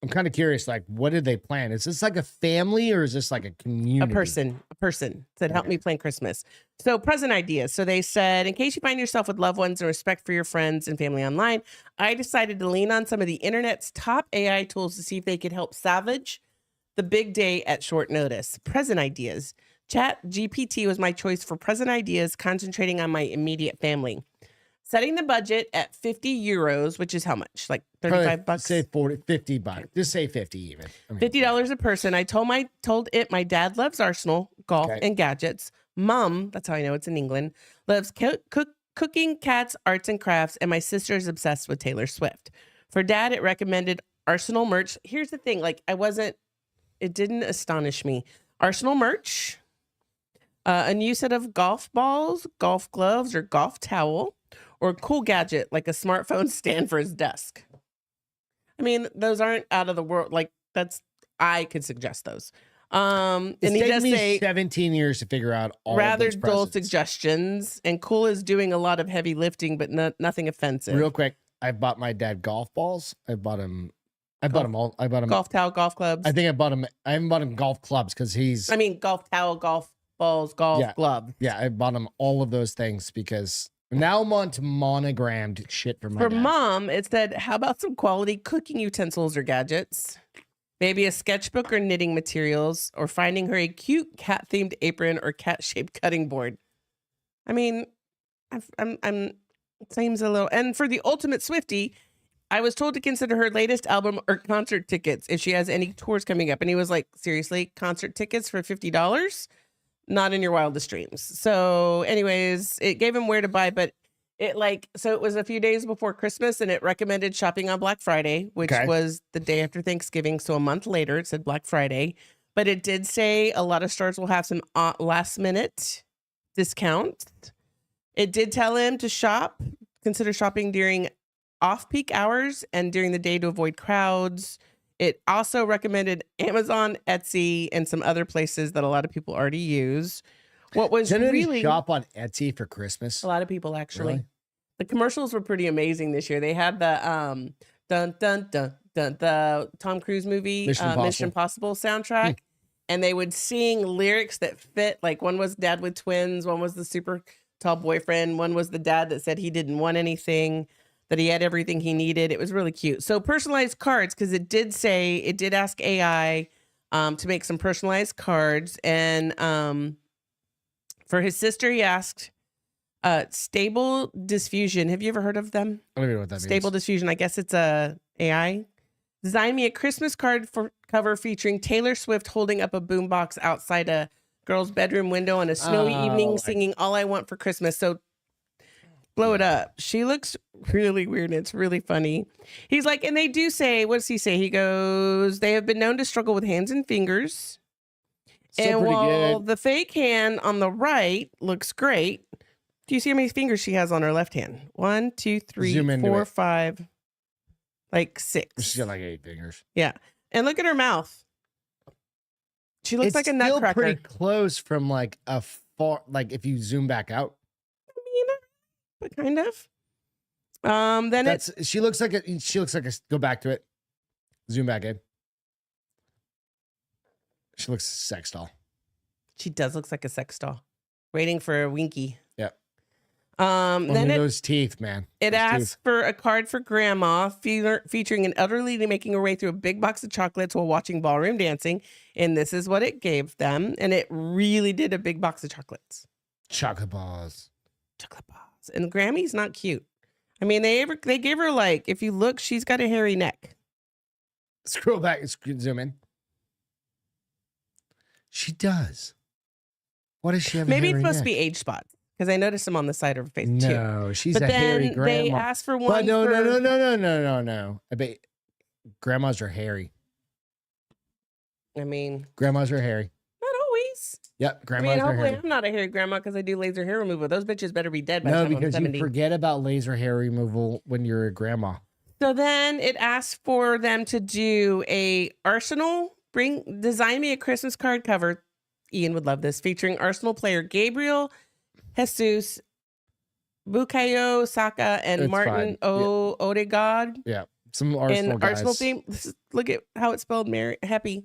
I'm kind of curious, like, what did they plan? Is this like a family or is this like a community? a person said, help Okay. me plan Christmas. So present ideas. So they said, in case you find yourself with loved ones and respect for your friends and family online, I decided to lean on some of the internet's top AI tools to see if they could help salvage the big day at short notice. Present ideas. Chat GPT was my choice for present ideas, concentrating on my immediate family. Setting the budget at 50 euros, which is how much? Like 35 bucks? Say 40, 50 bucks. Just say 50 even. I mean, $50 a person. I told it my dad loves Arsenal, golf, Okay. and gadgets. Mom, that's how I know it's in England, loves cooking, cats, arts, and crafts, and my sister is obsessed with Taylor Swift. For dad, it recommended Arsenal merch. Here's the thing, it didn't astonish me. Arsenal merch, a new set of golf balls, golf gloves, or golf towel, or a cool gadget like a smartphone stand for his desk. I mean, those aren't out of the world. I could suggest those. And It's he taken does me say 17 years to figure out all rather of these dull presents. suggestions, and cool is doing a lot of heavy lifting, but nothing offensive. Real quick, I bought my dad golf balls. I bought him all. I bought him golf towel, golf clubs. I think I haven't bought him golf clubs because he's golf towel, golf balls, golf glove. yeah, I bought him all of those things because now I'm on to monogrammed shit for my For dad. mom, it said, how about some quality cooking utensils or gadgets? Maybe a sketchbook or knitting materials, or finding her a cute cat-themed apron or cat-shaped cutting board. I mean, I'm seems a little. And for the ultimate Swiftie, I was told to consider her latest album or concert tickets if she has any tours coming up. And he was like, seriously, concert tickets for $50? Not in your wildest dreams. So anyways, it gave him where to buy, but it was a few days before Christmas, and it recommended shopping on Black Friday, which Okay. was the day after Thanksgiving. So a month later, it said Black Friday, but it did say a lot of stores will have some last minute discounts. It did tell him to consider shopping during off-peak hours and during the day to avoid crowds. It also recommended Amazon, Etsy, and some other places that a lot of people already use. What was Does anybody really shop on Etsy for Christmas? a lot of people actually. Really? The commercials were pretty amazing this year. They had the dun dun dun dun the Tom Cruise movie Mission Impossible soundtrack, and they would sing lyrics that fit. Like one was Dad with Twins, one was the super tall boyfriend, one was the dad that said he didn't want anything, that he had everything he needed. It was really cute. So personalized cards, because it did ask AI to make some personalized cards, and for his sister, he asked Stable Diffusion. Have you ever heard of them? I don't even know what that Stable means. Diffusion. I guess it's a AI. Design me a Christmas card cover featuring Taylor Swift holding up a boombox outside a girl's bedroom window on a snowy evening singing All I Want for Christmas. So blow it up. She looks really weird and it's really funny. He's like, and they do say, what does he say? He goes, they have been known to struggle with hands and fingers. Still and pretty while good. the fake hand on the right looks great, do you see how many fingers she has on her left hand? 1, 2, 3, 4, 5, like 6. She's got like 8 fingers. Yeah. And look at her mouth. She looks like a nutcracker. It's still pretty close from like a far, like if you zoom back out. I mean, but kind of. Then she looks like a, go back to it. Zoom back in. She looks sex doll. She does look like a sex doll. Waiting for a winky. Yep. Then those teeth, man. It asks for a card for grandma featuring an elderly lady making her way through a big box of chocolates while watching ballroom dancing. And this is what it gave them. And it really did a big box of chocolates. Chocolate balls. Chocolate balls. And Grammy's not cute. I mean, they gave her like, if you look, she's got a hairy neck. Scroll back, zoom in. She does. What does she have? Maybe it's supposed to be age spots because I noticed them on the side of her face too. No, she's a hairy grandma. They asked for one. But no. I bet grandmas are hairy. I mean, grandmas are hairy. Not always. Yep, grandmas are hairy. I'm not a hairy grandma because I do laser hair removal. Those bitches better be dead by the time I'm 70. No, because you forget about laser hair removal when you're a grandma. So then it asked for them to do a Arsenal. Design me a Christmas card cover. Ian would love this, featuring Arsenal player Gabriel Jesus, Bukayo Saka, and Martin Odegaard. Yeah, some Arsenal guys. Arsenal theme. Look at how it's spelled. Happy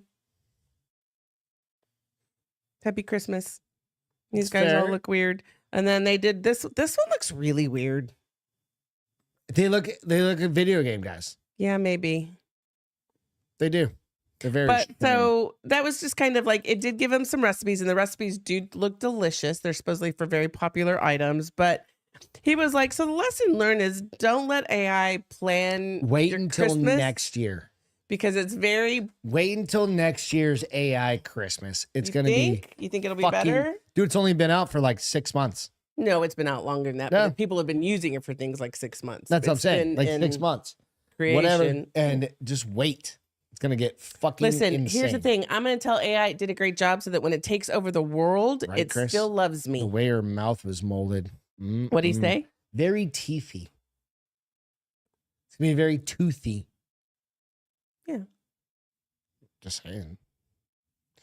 Christmas. These guys all look weird. And then they did this. This one looks really weird. They look like video game guys. Yeah, maybe. They do. They're very. But so that was just kind of like, it did give them some recipes, and the recipes do look delicious. They're supposedly for very popular items, but he was like, so the lesson learned is don't let AI plan. Wait until Christmas next year. Because it's very. Wait until next year's AI Christmas. It's going to be. You think it'll be better? Dude, it's only been out for like 6 months. No, it's been out longer than that. No. But people have been using it for things like 6 months. That's what I'm saying. Like 6 months. Creation. Whatever. And just wait. It's going to get fucking insane. Here's the thing. I'm going to tell AI it did a great job so that when it takes over the world, it Chris? still loves me. The way her mouth was molded. What'd he say? Very teethy. It's going to be very toothy. Yeah. Just saying.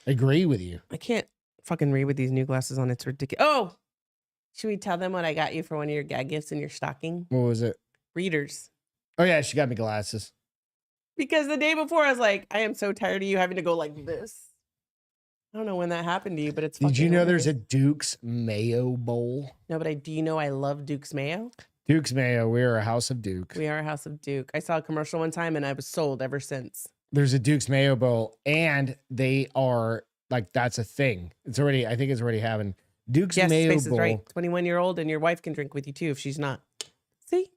I agree with you. I can't fucking read with these new glasses on. It's ridiculous. Oh, should we tell them what I got you for one of your gag gifts in your stocking? What was it? Readers. Oh, yeah. She got me glasses. Because the day before, I was like, I am so tired of you having to go like this. I don't know when that happened to you, but it's Did you know hilarious. there's a Dukes Mayo Bowl? No, but do you know I love Dukes Mayo? Dukes Mayo. We are a house of Duke. We are a house of Duke. I saw a commercial one time and I was sold ever since. There's a Dukes Mayo Bowl, and they are like, that's a thing. It's already, I think it's already happening. Dukes Mayo Space Bowl. is right. 21-year-old, and your wife can drink with you too if she's not. See?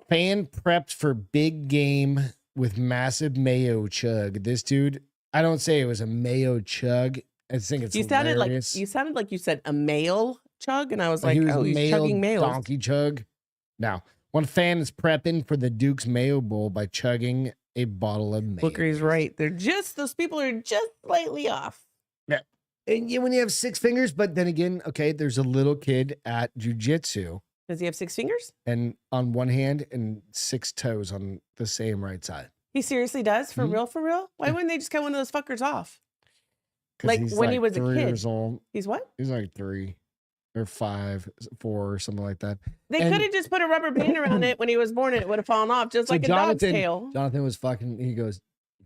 Fan prepped for big game with massive mayo chug. This dude, I don't say it was a mayo chug. I think it's hilarious. You sounded like you said a male chug, and I was like, he was he's chugging males. Donkey chug. Now, one fan is prepping for the Dukes Mayo Bowl by chugging a bottle of mayo. Booker's right. Those people are just slightly off. Yeah. And when you have 6 fingers, but then again, okay, there's a little kid at jujitsu. Does he have 6 fingers? And on one hand and 6 toes on the same right side. He seriously does? For real, for real? Why wouldn't they just cut one of those fuckers off? Like when he was a 3 kid. years old. He's what? He's like 3 or 5, 4 or something like that. They could have just put a rubber band around it when he was born and it would have fallen off just like a dog's tail. Jonathan was fucking, he goes,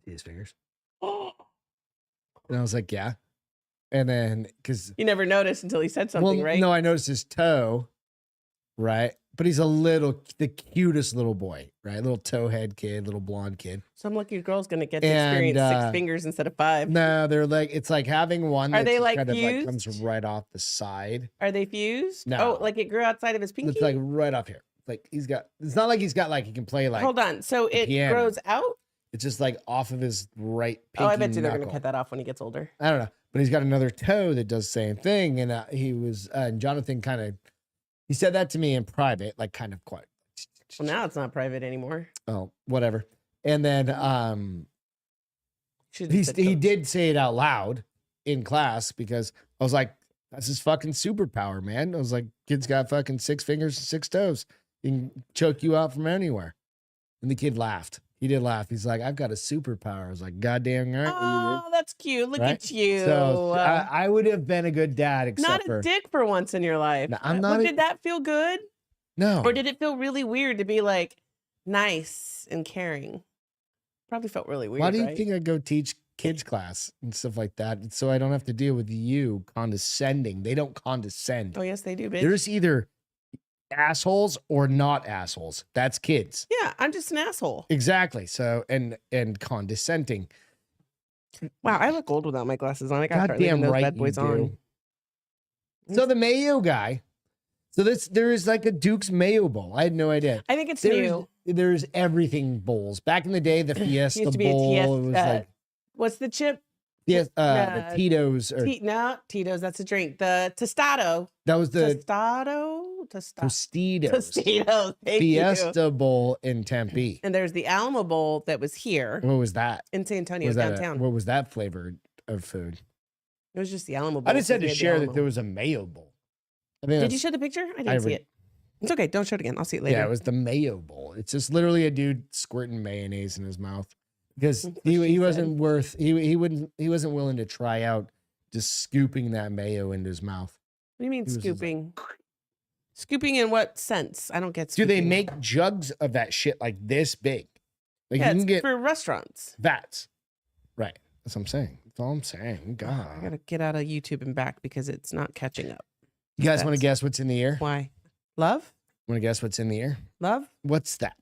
his fingers. And I was like, yeah. And then, because you never noticed until he said something, right? No, I noticed his toe, right? But he's the cutest little boy, right? Little towhead kid, little blonde kid. Some lucky girl's gonna get to experience 6 fingers instead of 5. No, they're like, it's like having one. Are they like kind fused? of like comes right off the side. Are they fused? No. Oh, like it grew outside of his pinky? It's like right off here. Like it's not like he's got like he can play like. Hold on. So it grows out? It's just like off of his right pinky. Oh, I bet you they're knuckle. gonna cut that off when he gets older. I don't know. but he's got another toe that does the same thing. And Jonathan he said that to me in private, like kind of quiet. Well, now it's not private anymore. Oh, whatever. And then he did say it out loud in class because I was like, that's his fucking superpower, man. I was like, kid's got fucking 6 fingers and 6 toes. He can choke you out from anywhere. And the kid laughed. He did laugh. He's like, I've got a superpower. I was like, goddamn right. Oh, that's cute. Look at you. So I would have been a good dad, except not a dick for once in your life. No, I'm not. Did that feel good? No. Or did it feel really weird to be like nice and caring? Probably felt really weird. Why do you think I go teach kids class and stuff like that? So I don't have to deal with you condescending. They don't condescend. Oh, yes, they do, bitch. There's either assholes or not assholes. That's kids. Yeah, I'm just an asshole. Exactly. So and condescending. Wow, I look old without my glasses on. I got goddamn those right bad boys you do. on. So the Mayo guy. So there is like a Dukes Mayo Bowl. I had no idea. I think it's new. There's everything bowls. Back in the day, the Fiesta used to be Bowl. it was like what's the chip? the Tito's. No, Tito's. That's a drink. The Tostado. That was the Tostitos. Tostitos. Fiesta Bowl in Tempe. And there's the Alamo Bowl that was here. What was that? In San Antonio, downtown. What was that flavored of food? It was just the Alamo Bowl. I just had to share that there was a Mayo Bowl. Did you show the picture? I didn't see it. It's okay. Don't show it again. I'll see it later. Yeah, it was the Mayo Bowl. It's just literally a dude squirting mayonnaise in his mouth because he wasn't willing to try out just scooping that mayo into his mouth. What do you mean scooping? Scooping in what sense? I don't get scooping. Do they make jugs of that shit like this big? Like yeah, you can get for restaurants. Vats. Right. That's what I'm saying. That's all I'm saying. God. I gotta get out of YouTube and back because it's not catching up. You guys want to guess what's in the ear? Why? Love? Want to guess what's in the ear? Love? What's that?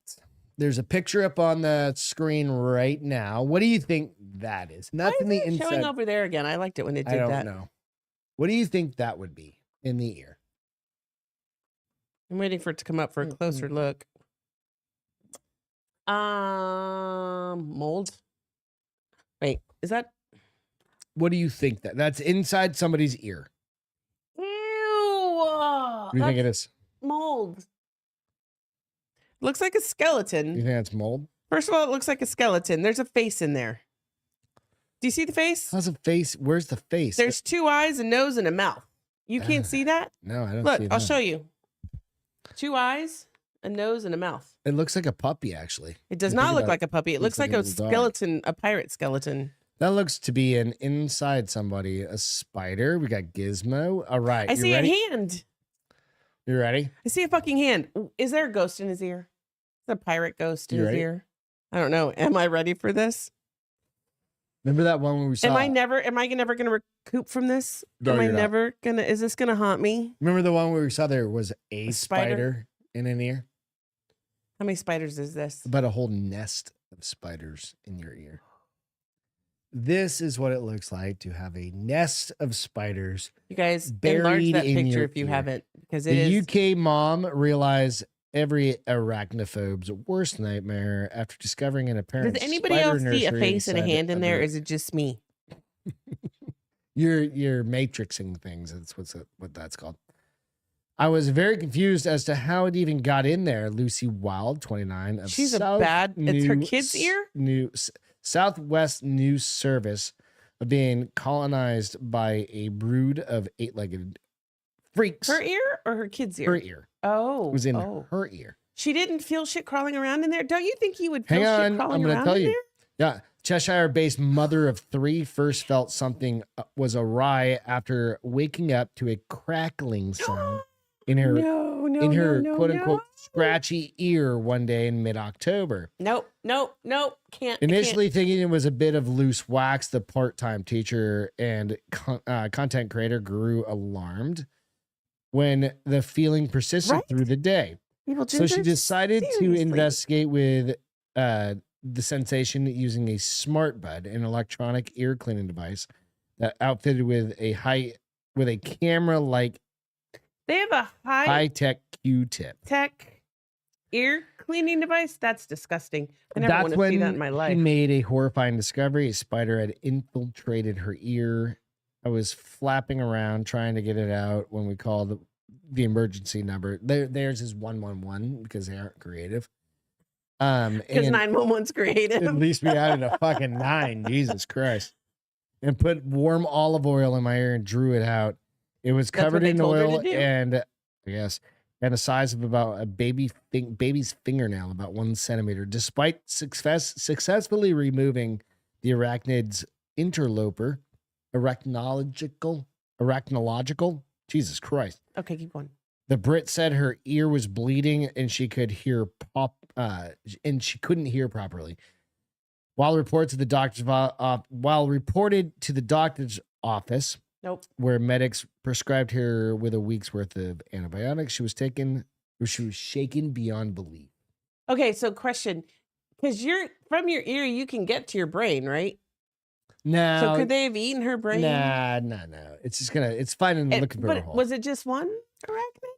There's a picture up on the screen right now. What do you think that is? Nothing the inside. Showing over there again. I liked it when it did that. I don't know. What do you think that would be in the ear? I'm waiting for it to come up for a closer look. Mold. Wait, is that? What do you think that's inside somebody's ear? What do you think it is? Mold. Looks like a skeleton. You think that's mold? First of all, it looks like a skeleton. There's a face in there. Do you see the face? How's a face? Where's the face? There's 2 eyes, a nose, and a mouth. You can't see that? No, I don't Look, see that. I'll show you. 2 eyes, a nose, and a mouth. It looks like a puppy, actually. It does not look like a puppy. It looks like a skeleton, a pirate skeleton. That looks to be an inside somebody, a spider. We got Gizmo. All right. I see a hand. You ready? I see a fucking hand. Is there a ghost in his ear? Is a pirate ghost in his ear? I don't know. Am I ready for this? Remember that one where we saw? Am I never going to recoup from this? No, am I never going to? Is this going to haunt me? Remember the one where we saw there was a spider in an ear? How many spiders is this? About a whole nest of spiders in your ear. This is what it looks like to have a nest of spiders. You guys enlarge that picture if you haven't, because it is. The UK mom realized every arachnophobe's worst nightmare after discovering an apparent. Does anybody else see a face and a hand in there? Or is it just me? You're matrixing things. That's what that's called. I was very confused as to how it even got in there. Lucy Wild, 29. She's it's her kid's ear? Southwest News Service of being colonized by a brood of 8-legged freaks. Her ear or her kid's ear? Her ear. Oh. It was in her ear. She didn't feel shit crawling around in there? Don't you think you would feel shit crawling I'm around tell in you. there? Yeah. Cheshire-based mother of 3 first felt something was awry after waking up to a crackling sound in her quote-unquote scratchy ear one day in mid-October. Nope. Can't. Initially thinking it was a bit of loose wax, the part-time teacher and content creator grew alarmed when the feeling persisted through the day. So she decided to investigate with the sensation using a smart bud, an electronic ear cleaning device that outfitted with a camera-like. They have a high-tech Q-tip. Tech ear cleaning device? That's disgusting. I never want to see that in my life. She made a horrifying discovery. A spider had infiltrated her ear I was flapping around trying to get it out when we called the emergency number. Theirs is 111 because they aren't creative. Because 911's creative. At least we added a fucking 9. Jesus Christ. And put warm olive oil in my ear and drew it out. It was covered in oil and yes, and the size of about a baby's fingernail, about 1 centimeter. Despite successfully removing the arachnid's interloper, arachnological. Jesus Christ. Okay, keep going. The Brit said her ear was bleeding and she could hear and she couldn't hear properly. While reported to the doctor's office, nope, where medics prescribed her with a week's worth of antibiotics, she was shaken beyond belief. Okay, so question, because from your ear you can get to your brain, right? No. So could they have eaten her brain? Nah. It's just it's fine and looking for a hole. Was it just one arachnid?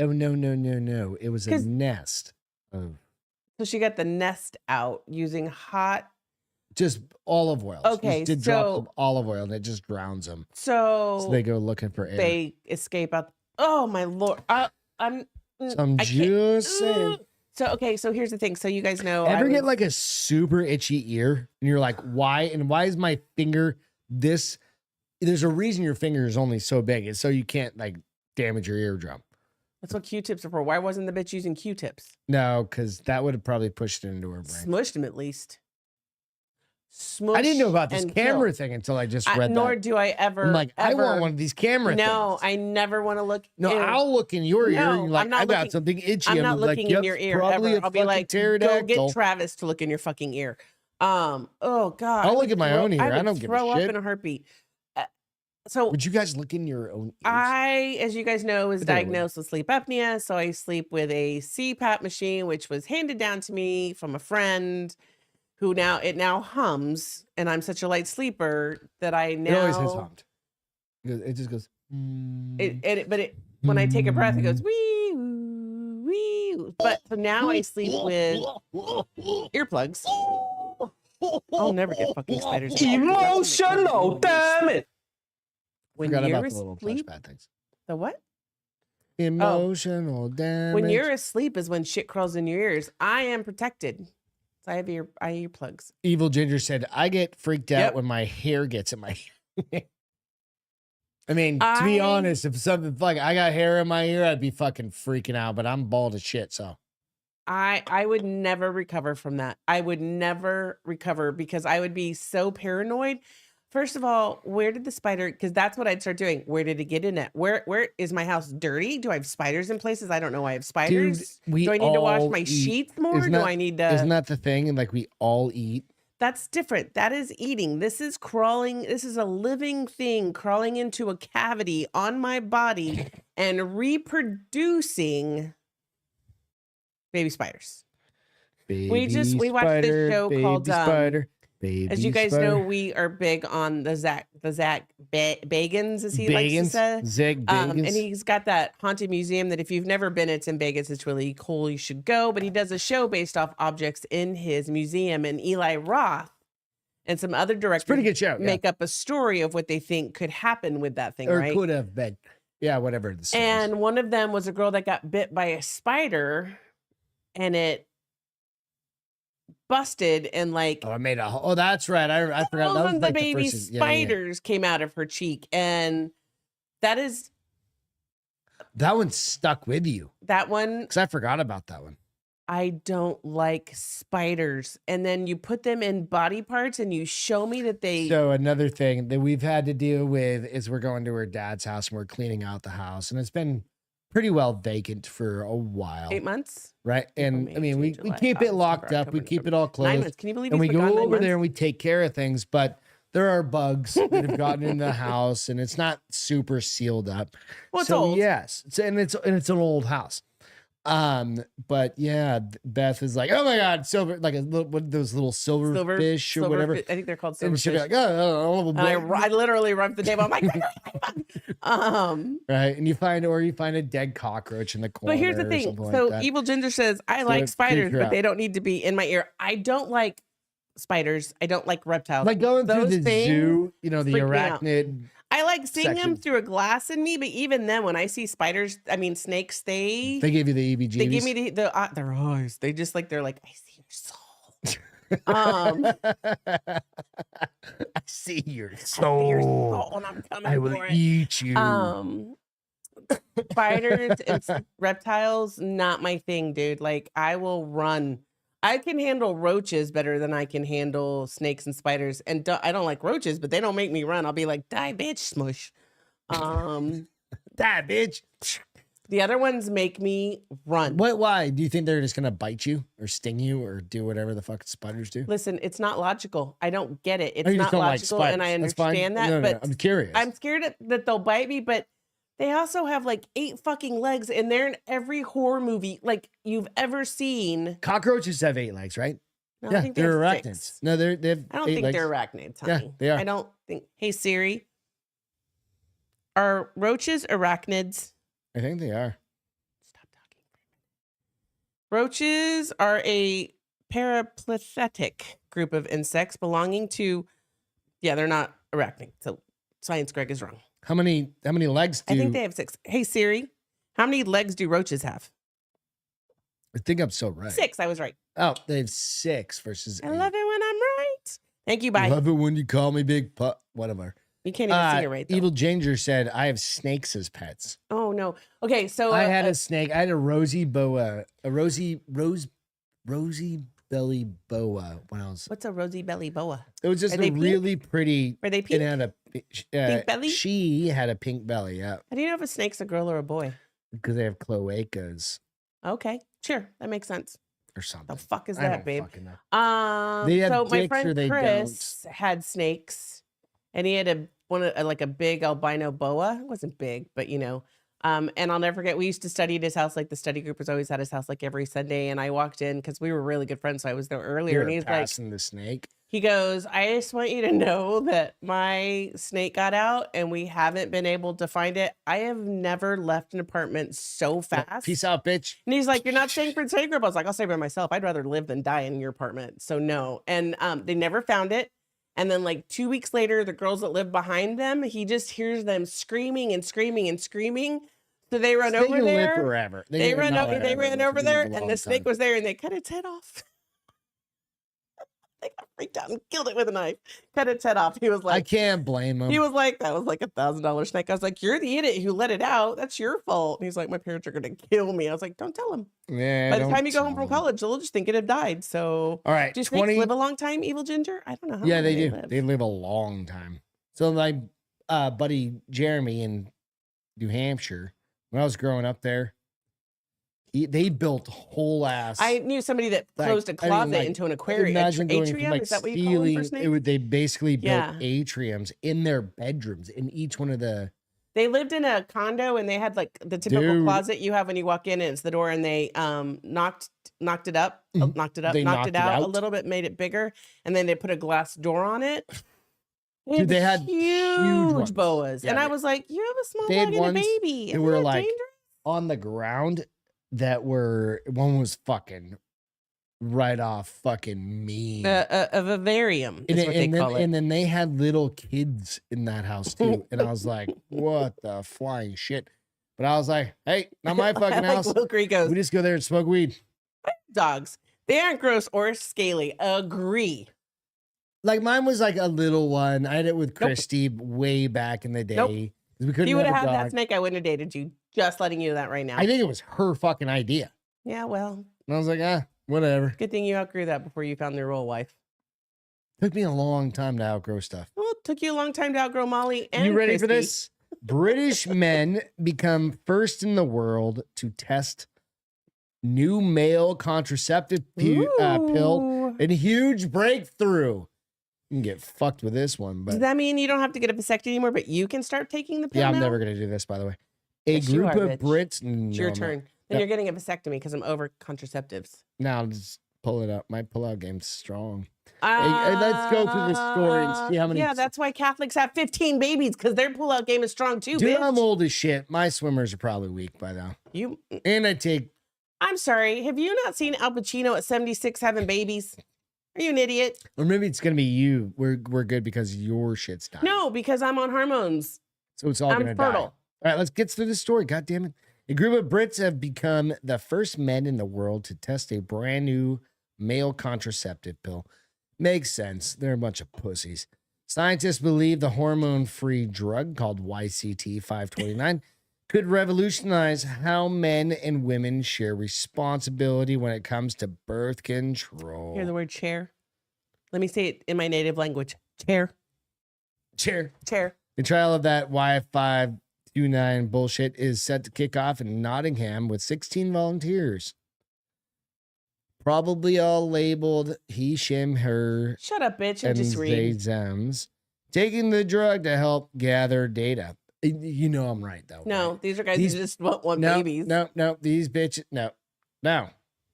Oh no. It was a nest of. So she got the nest out using hot. Just olive oil. Okay, did drops of olive oil and it just drowns them. So they go looking for air. They escape out. Oh my Lord! I'm just saying. So okay, so here's the thing. So you guys know, ever get like a super itchy ear and you're like, why? And why is my finger this? There's a reason your finger is only so big. It's so you can't like damage your eardrum. That's what Q-tips are for. Why wasn't the bitch using Q-tips? No, because that would have probably pushed it into her brain. Smushed him at least. Smush. I didn't know about this camera thing until I just read that. Nor do I ever. I'm like, I want one of these camera things. No, I never want to look. No, I'll look in your ear. And you're like, I got something itchy. I'm not looking in your ear ever. I'll be like, go get Travis to look in your fucking ear. Oh God. I'll look at my own ear. I don't give a shit. Throw up in a heartbeat. So would you guys look in your own ears? I, as you guys know, was diagnosed with sleep apnea. So I sleep with a CPAP machine, which was handed down to me from a friend who now hums. And I'm such a light sleeper that I now. It always has hummed. It just goes. When I take a breath, it goes wee, wee. But so now I sleep with earplugs. I'll never get fucking spiders. Emotional, damn it. When you're asleep, bad things. The what? Emotional damage. When you're asleep is when shit crawls in your ears. I am protected. So I have earplugs. Evil Ginger said, I get freaked out when my hair gets in my ear. I mean, to be honest, if something like I got hair in my ear, I'd be fucking freaking out, but I'm bald as shit, so. I would never recover from that. I would never recover because I would be so paranoid. First of all, where did the spider, because that's what I'd start doing. Where did it get in it? Where is my house dirty? Do I have spiders in places? I don't know. I have spiders. Dude, do I need to wash my sheets more? Do I need to? Isn't that the thing? And like we all eat. That's different. That is eating. This is crawling. This is a living thing crawling into a cavity on my body and reproducing baby spiders. We watched this show called Spider. As you guys know, we are big on the Zach Bagans, as he likes to say. Zach Bagans. And he's got that haunted museum that if you've never been, it's in Vegas. It's really cool. You should go. But he does a show based off objects in his museum. And Eli Roth and some other directors pretty good show, make up a story of what they think could happen with that thing, right? Or could have been. Yeah, whatever. And one of them was a girl that got bit by a spider and it busted and like that's right. I forgot that was like the baby spiders came out of her cheek, and that one stuck with you. That one, because I forgot about that one. I don't like spiders, and then you put them in body parts, and you show me that they. So another thing that we've had to deal with is we're going to her dad's house and we're cleaning out the house, and it's been pretty well vacant for a while. 8 months. Right. And I mean, we keep it locked up. We keep it all closed. 9 months. Can you believe and we go over there and we take care of things, but there are bugs that have gotten in the house and it's not super sealed up. Well, it's old. Yes. It's an old house. But yeah, Beth is like, oh my God, silver, like one of those little silver fish or whatever. I think they're called silver and she'll fish. be like, oh, I literally rubbed the table. I'm like, right. And you find a dead cockroach in the corner. But here's the thing. So like Evil Ginger says, I like spiders, but they don't need to be in my ear. I don't like spiders. I don't like reptiles. Like going through the zoo, the arachnid. I like seeing them section. through a glass in me, but even then, when I see snakes, They give you the EBGBs. they give me their eyes. They're like, I see your soul. I see your I see your soul. soul, and I'm coming I will for it. eat you. Spiders and reptiles, not my thing, dude. Like, I will run. I can handle roaches better than I can handle snakes and spiders. And I don't like roaches, but they don't make me run. I'll be like, die, bitch, smush. Die, bitch. The other ones make me run. Why? Do you think they're just gonna bite you or sting you or do whatever the fuck spiders do? Listen, it's not logical. I don't get it. It's you not just don't like logical, and I spiders. That's fine. understand that. No, but I'm curious. I'm scared that they'll bite me, but they also have like 8 fucking legs, and they're in every horror movie like you've ever seen. Cockroaches have 8 legs, right? No, Yeah, I think they they're have arachnids. 6. No, they have. I don't 8 think legs. they're arachnids, Yeah, honey. they are. I don't think. Hey Siri, are roaches arachnids? I think they are. Stop talking. Roaches are a paraplethetic group of insects belonging to. Yeah, they're not arachnid. So Science Greg is wrong. How many legs do? I think they have 6. Hey Siri, how many legs do roaches have? I think I'm so right. 6. I was right. Oh, they have 6 versus. I 8. love it when I'm right. Thank you. Bye. Love it when you call me big putt. Whatever. You can't even see it right though. Evil Ginger said, "I have snakes as pets." Oh no. Okay, so I had a snake. I had a rosy belly boa when I was. what's a rosy belly boa? It was just Are a they pink? really pretty. Are they It pink? had a Pink belly? She had a pink belly. Yeah, How do you know if a snake's a girl or a boy? because they have cloacas Okay, sure, that makes sense. or The something. fuck is I that, don't babe? fucking know. They have So my dicks or friend they Chris had snakes, and he had like a big albino boa. It wasn't big, but you know. And I'll never forget. We used to study at his house. Like the study group was always at his house, like every Sunday. And I walked in because we were really good friends, so I was there earlier. And You're he's like, passing the snake. he goes, I just want you to know that my snake got out and we haven't been able to find it. I have never left an apartment so fast. Peace out, bitch. And he's like, you're not staying for the study group. I was like, I'll stay by myself. I'd rather live than die in your apartment. So no. And they never found it. And then like 2 weeks later, the girls that live behind them, he just hears them screaming and screaming and screaming. So they run They over can live there. forever. They ran not over. They forever, ran but over they there, live a and long the snake time. was there, and they cut its head off. They got freaked out and killed it with a knife. Cut its head off. He was I like, can't blame him. he was like, that was like $1,000 snake. I was like, you're the idiot who let it out. That's your fault. And he's like, my parents are gonna kill me. I was like, don't tell him. Yeah. By the don't time you go home tell from him. college, they'll just think it had died. So, All right. do snakes live a long time, Evil Ginger? I don't know how Yeah, long they do. live. They live a long time. So my buddy Jeremy in New Hampshire, when I was growing up there, they built whole ass. I knew somebody that like, closed a I mean, closet like, into an aquarium. Imagine going Atrium? from like Is that what you call them for ceiling. snakes? They basically built Yeah. atriums in their bedrooms in each one of the. They lived in a condo and they had like the typical Dude. closet you have when you walk in and it's the door, and they knocked it up, Mhm. knocked it up, They knocked it knocked it out a out? little bit, made it bigger, and then they put a glass door on it. Dude, they had huge ones. boas. Yeah, and I they- was like, you have a small they had dog and a ones baby. that Isn't were, that like, dangerous? On the ground that were one was fucking right off fucking mean. A vivarium is what they call it. And then they had little kids in that house too. And I was like, what the flying shit? But I was like, hey, not my fucking like house. Will Gree goes, We just go there and smoke weed. dogs. They aren't gross or scaly. Agree. Like mine was like a little one. I had it with Nope. Christy way back in the day. Nope. 'Cause we If couldn't you would have have a had that dog. snake, I wouldn't have dated you. Just letting you know that right now. I think it was her fucking idea. Yeah, well, And I was like, whatever. good thing you outgrew that before you found the real wife. Took me a long time to outgrow stuff. Well, it took you a long time to outgrow Molly and You ready for Christy. this? British men become first in the world to test new male contraceptive pill. Ooh. A huge breakthrough. You can get fucked with this one, Does but that mean you don't have to get a vasectomy anymore, but you can start taking the pill yeah, I'm now? never gonna do this. By the way, a Yes, you group are, of bitch. Brits. It's No, your I'm not. turn. Then Yep. you're getting a vasectomy because I'm over contraceptives. Now just pull it up. My pull-out game's strong. Let's go through the story and see how many. Yeah, that's why Catholics have 15 babies, because their pull-out game is strong too, Dude, bitch. I'm old as shit. My swimmers are probably weak by now. And I take. I'm sorry. Have you not seen Al Pacino at 76 having babies? Are you an idiot? Or maybe it's gonna be you. We're good because your shit's dying. No, because I'm on hormones. So it's all going to die. fertile. All right, let's get through the story. God damn it. A group of Brits have become the first men in the world to test a brand new male contraceptive pill. Makes sense. They're a bunch of pussies. Scientists believe the hormone-free drug called YCT 529 could revolutionize how men and women share responsibility when it comes to birth control. Hear the word chair? Let me say it in my native language. Chair. Chair. Chair. The trial of that Y529 bullshit is set to kick off in Nottingham with 16 volunteers. Probably all labeled he, shim, her, Shut up, bitch, and and just they, read. thems, taking the drug to help gather data. You know I'm right, though. No, right? these are guys These- who just want No, babies. no, these bitches, no.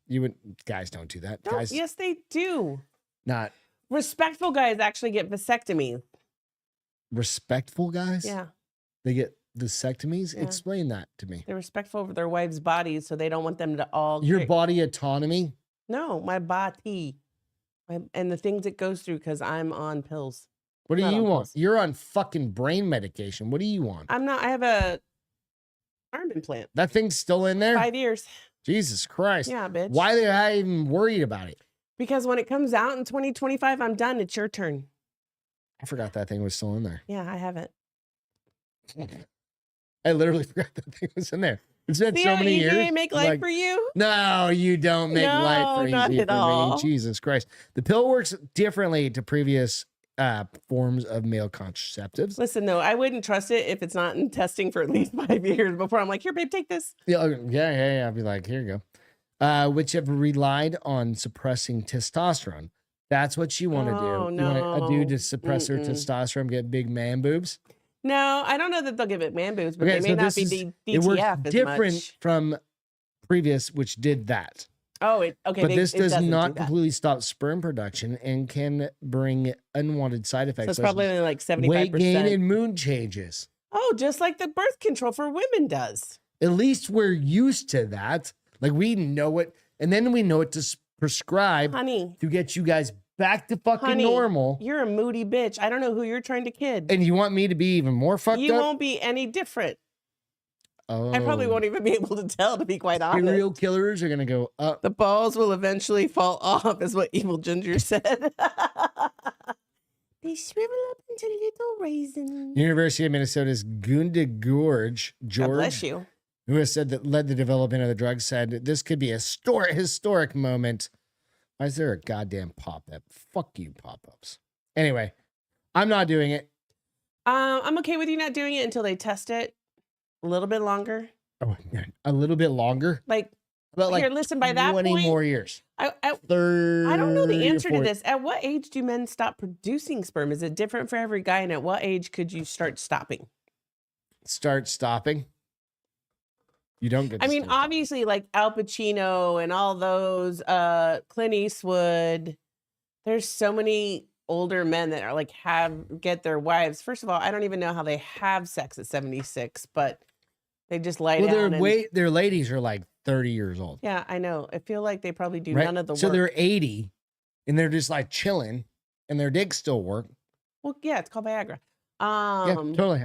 You would, guys don't do that. Don't- Guys, yes, they do. not Respectful guys actually get vasectomy. respectful guys. Yeah. They get vasectomies. Yeah. Explain that to me. They're respectful of their wives' bodies, so they don't want them to all. Your get- body autonomy. No, my body. And the things it goes through because I'm on pills. What do Not you on want? pills. You're on fucking brain medication. What do you want? I'm not. I have a arm implant. That thing's still in there? 5 years. Jesus Christ. Yeah, bitch. Why are I even worried about it? Because when it comes out in 2025, I'm done. It's your turn. I forgot that thing was still in there. Yeah, I haven't. I literally forgot that thing was in there. It's been See so how many easy years. I make life Like, for you? no, you don't make life for No, not easy at for all. me. Jesus Christ. The pill works differently to previous forms of male contraceptives. Listen, though, I wouldn't trust it if it's not in testing for at least 5 years before I'm like, here, babe, take this. Yeah. I'd be like, here you go. Which have relied on suppressing testosterone. That's what you want to Oh, do. You want a dude to no. suppress their Mm-mm. testosterone, get big man boobs. No, I don't know that they'll give it man boobs, but Okay, they may so not this be is- It DTF works as different much. from previous, which did that. Oh, okay. But this it does doesn't not do that. completely stop sperm production and can bring unwanted side effects. So it's such probably as only like 75%. weight gain and mood changes. Oh, just like the birth control for women does. At least we're used to that. Like we know it, and then we know what to prescribe Honey, to get you guys back to fucking Honey, normal. you're a moody bitch. I don't know who you're trying to kid. And you want me to be even more fucked You up? won't be any different. Oh, I probably won't even be able to tell, to be quite honest. Serial killers are gonna go up. The balls will eventually fall off, is what Evil Ginger said. They shrivel up into little raisins. University of Minnesota's Gunda George, God bless you. who has said that led the development of the drug, said this could be a historic moment. Why is there a goddamn pop-up? Fuck you, pop-ups. Anyway, I'm not doing it. I'm okay with you not doing it until they test it a little bit longer. Oh, a little bit longer. Like, About like here, listen, by that 20 point, more years. I 30 don't know the or answer to 40. this. At what age do men stop producing sperm? Is it different for every guy? And at what age could you start stopping? Start stopping. You don't get. I to mean, start stopping. obviously, like Al Pacino and all those, Clint Eastwood. There's so many older men that are like get their wives. First of all, I don't even know how they have sex at 76, but they just lie Well, down. their ladies are like 30 years old. Yeah, I know. I feel like they probably do Right? none of the So work. they're 80 and they're just like chilling and their dicks still work. Well, yeah, it's called Viagra. Yeah, totally.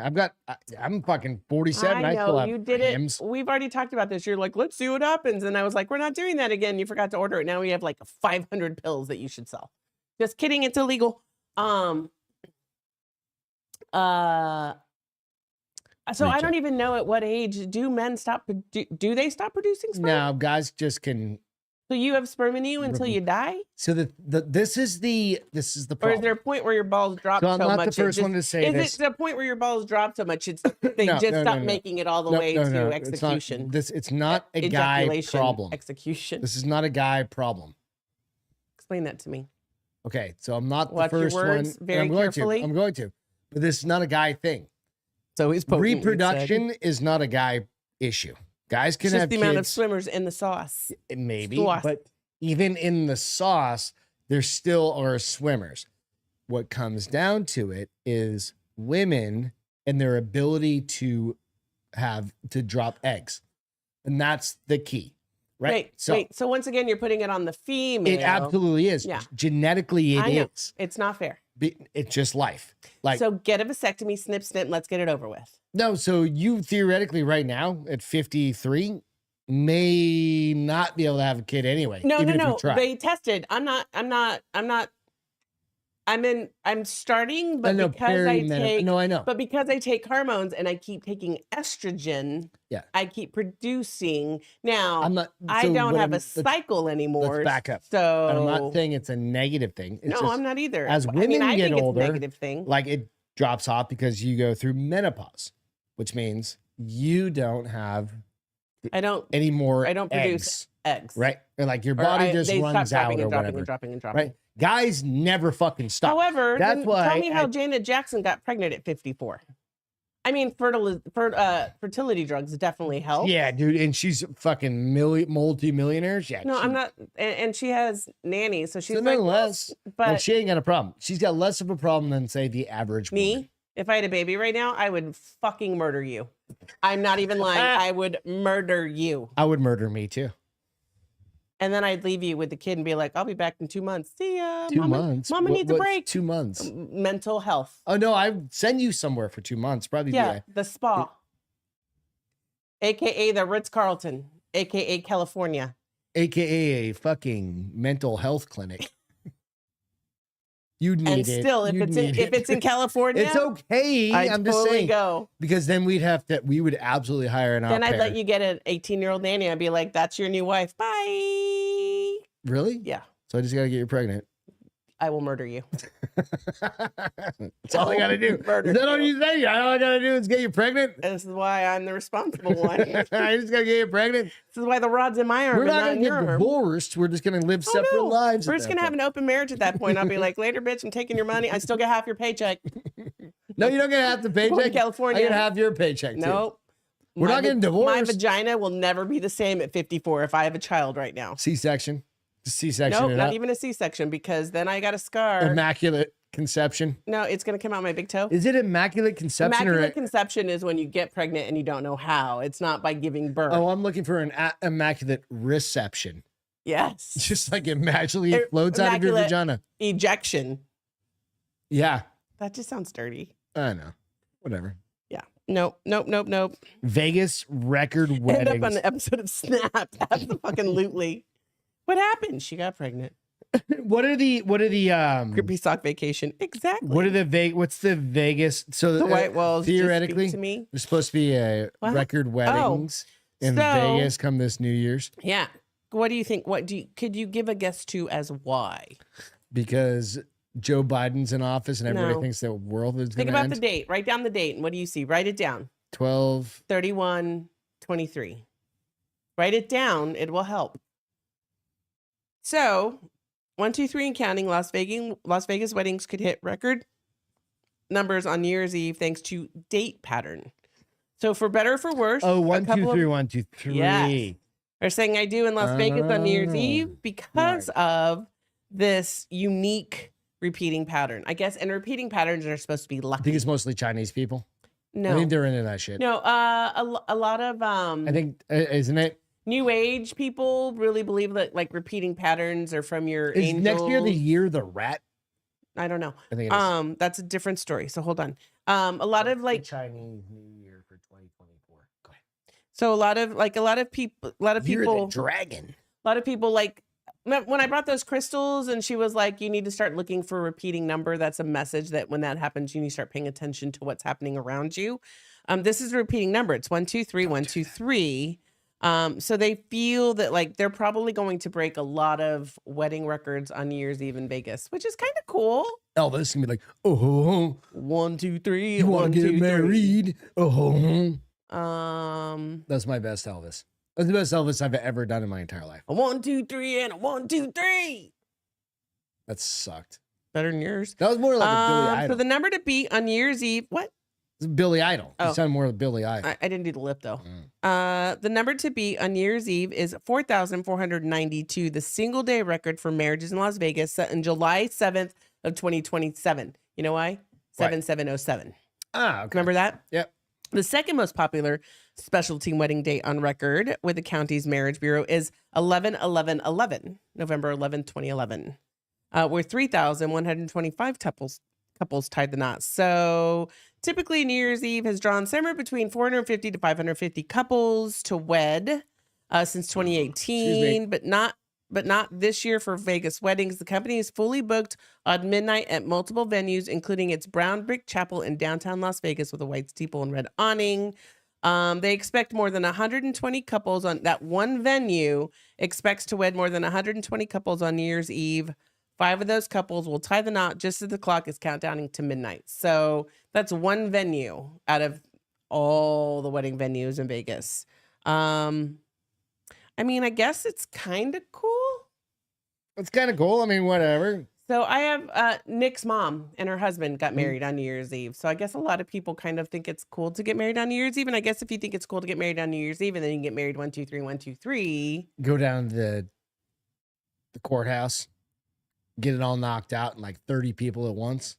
I'm fucking 47. I, I still know have you did hams. it. We've already talked about this. You're like, let's see what happens. And I was like, we're not doing that again. You forgot to order it. Now we have like 500 pills that you should sell. Just kidding. It's illegal. So I don't even know at what age do men stop. Do they stop producing sperm? No, guys just can. So you have sperm in you until you die? So this is the Or problem. is there a point where your balls drop So so, I'm not much? the first one to say is this. it the point where your balls drop so much they No, just no, stop no. making it all the No, way no, to no, execution? It's not a guy Ejaculation, problem. Execution. This is not a guy problem. Explain that to me. Okay, so I'm not Watch the your first words one. and very I'm going carefully. to. I'm going to. But this is not a guy thing. So he's Reproduction is not a guy issue. Guys can It's just have the kids, amount of swimmers in the sauce. maybe, sauce. but even in the sauce, there still are swimmers. What comes down to it is women and their ability to drop eggs, and that's the key, right? Wait. So once again, you're putting it on the female. it absolutely is. Yeah. Genetically, I it know. is. It's not fair. It's just life. Like, so get a vasectomy, snip, snip, let's get it over with. no, so you theoretically right now at 53 may not be able to have a kid anyway. No. even if you try. They tested. I'm starting, but because I take no, I know. But because I take hormones and I keep taking estrogen, Yeah. I keep producing. Now, I'm not. I so don't what have a let's cycle anymore. Let's back up. So I'm not saying it's a negative thing. It's no, just, I'm not either. as I mean, women I get think older, it's a negative thing. like it drops off because you go through menopause, which means you don't have I don't any more. I don't produce eggs. right? Or like your body just they runs stop out dropping or and dropping whatever. and dropping and dropping. Right? Guys never fucking stop. However, That's then why tell me how I- Janet Jackson got pregnant at 54. I mean, fertility drugs definitely help. Yeah, dude, and she's fucking multi-millionaire. Yeah, No, I'm not. And she has nannies, so she's So like, nonetheless, but like, she ain't got a problem. She's got less of a problem than say the average me, woman. if I had a baby right now, I would fucking murder you. I'm not even lying. I would murder you. I would murder me too. And then I'd leave you with the kid and be like, I'll be back in 2 months. See ya. 2 Mama, months. Mama needs a What's break. 2 months. Mental health. Oh no, I'd send you somewhere for 2 months. Probably Yeah, the spa. AKA the Ritz-Carlton. AKA California. AKA a fucking mental health clinic. You'd need And it. still, if You'd it's in, need if it. it's in California, It's okay. I'd I'm just totally saying go. because then we would absolutely hire an Then au I'd pair. let you get an 18-year-old nanny. I'd be like, that's your new wife. Bye. Really? Yeah, So I just gotta get you pregnant. I will murder you. That's all I gotta do. Murder Is that all you. you say? All I gotta do is get you pregnant. This is why I'm the responsible one. This I just gotta get you pregnant. is why the rod's in my arm We're and not not gonna in your get arm. divorced. We're just gonna live Oh, separate no. lives. We're at just that gonna have point. an open marriage at that point. I'll be like, later, bitch, I'm taking your money. I still get half your paycheck. No, you're not gonna have the Born in paycheck. California. I'm gonna have your paycheck too. Nope. We're not getting My divorced. vagina will never be the same at 54 if I have a child right now. C-section. C-section. Nope, it not up. even a C-section because then I got a scar. Immaculate conception. No, it's going to come out my big toe. Is it immaculate conception Immaculate or? conception is when you get pregnant and you don't know how. It's not by giving birth. Oh, I'm looking for an immaculate reception. Yes. Just like it magically floats out of your Immaculate- vagina. Ejection. Yeah, That just sounds dirty. I know. Whatever. Yeah. Nope. Vegas record End weddings. up on the episode of Snap. Absolutely. What happened? She got pregnant. What are the Grippy sock vacation. Exactly. what's the Vegas? So the white walls theoretically, just speak to me. there's supposed to be a What? record weddings in so- Vegas come this New Year's Yeah. What do you think? Could you give a guess to as why? because Joe Biden's in office and everybody No. thinks the world is Think going to about end. the date. Write down the date. And what do you see? Write it down. 12. 31/23. Write it down. It will help. So, 1, 2, 3 and counting. Las Vegas weddings could hit record numbers on New Year's Eve thanks to date pattern. So, for better or for worse, Oh, a 1, 2, couple 3, of- 1, 2, 3. Yes. are saying I do in Las Vegas on New Year's Oh, Eve because of this unique repeating pattern. I guess, and repeating patterns are supposed to be I lucky. think it's mostly Chinese people. I No, think they're into that shit. no, a lot of I think, isn't it? New Age people really believe that like repeating patterns are from your Is angels. next year the year the rat? I don't know. I think it is. That's a different story. So hold on. A lot of like, Chinese New Year for 2024. Go ahead. so a lot of people, Year of the dragon. a lot of people like when I brought those crystals and she was like, you need to start looking for a repeating number. That's a message that when that happens, you need to start paying attention to what's happening around you. This is a repeating number. It's 1, 2, 3, 1, 2, 3. So they feel that like they're probably going to break a lot of wedding records on New Year's Eve in Vegas, which is kind of cool. Elvis can be like, oh, 1, 2, 3. you want 1, to get 2, 3. married? Oh, 1, that's my best Elvis. That's the best Elvis I've ever done in my entire life. 2, 3, and a 1, 2, 3. That sucked. Better than yours. That was more like a Billy So Idol. the number to beat on New Year's Eve. What? It's Billy Idol. Oh. You sound more like Billy Idol. I didn't do the lip though. The number to beat on New Year's Eve is 4,492, the single day record for marriages in Las Vegas set on July 7th of 2027. You know why? 7707. Ah, okay. Remember that? Yep. The second most popular specialty wedding date on record with the county's marriage bureau is 11/11/11, November 11, 2011, where 3,125 couples tied the knot. So typically New Year's Eve has drawn somewhere between 450 to 550 couples to wed since 2018, but not this year for Vegas weddings. The company is fully booked on midnight at multiple venues, including its brown brick chapel in downtown Las Vegas with a white steeple and red awning. They expect more than 120 couples on that one venue expects to wed more than 120 couples on New Year's Eve. 5 of those couples will tie the knot just as the clock is countdowning to midnight. So that's one venue out of all the wedding venues in Vegas. I mean, I guess it's kind of cool. It's kind of cool. I mean, whatever. So I have Nick's mom and her husband got married on New Year's Eve. So I guess a lot of people kind of think it's cool to get married on New Year's Eve. And I guess if you think it's cool to get married on New Year's Eve and then you can get married 1, 2, 3, 1, 2, 3. Go down to the courthouse, get it all knocked out, and like 30 people at once.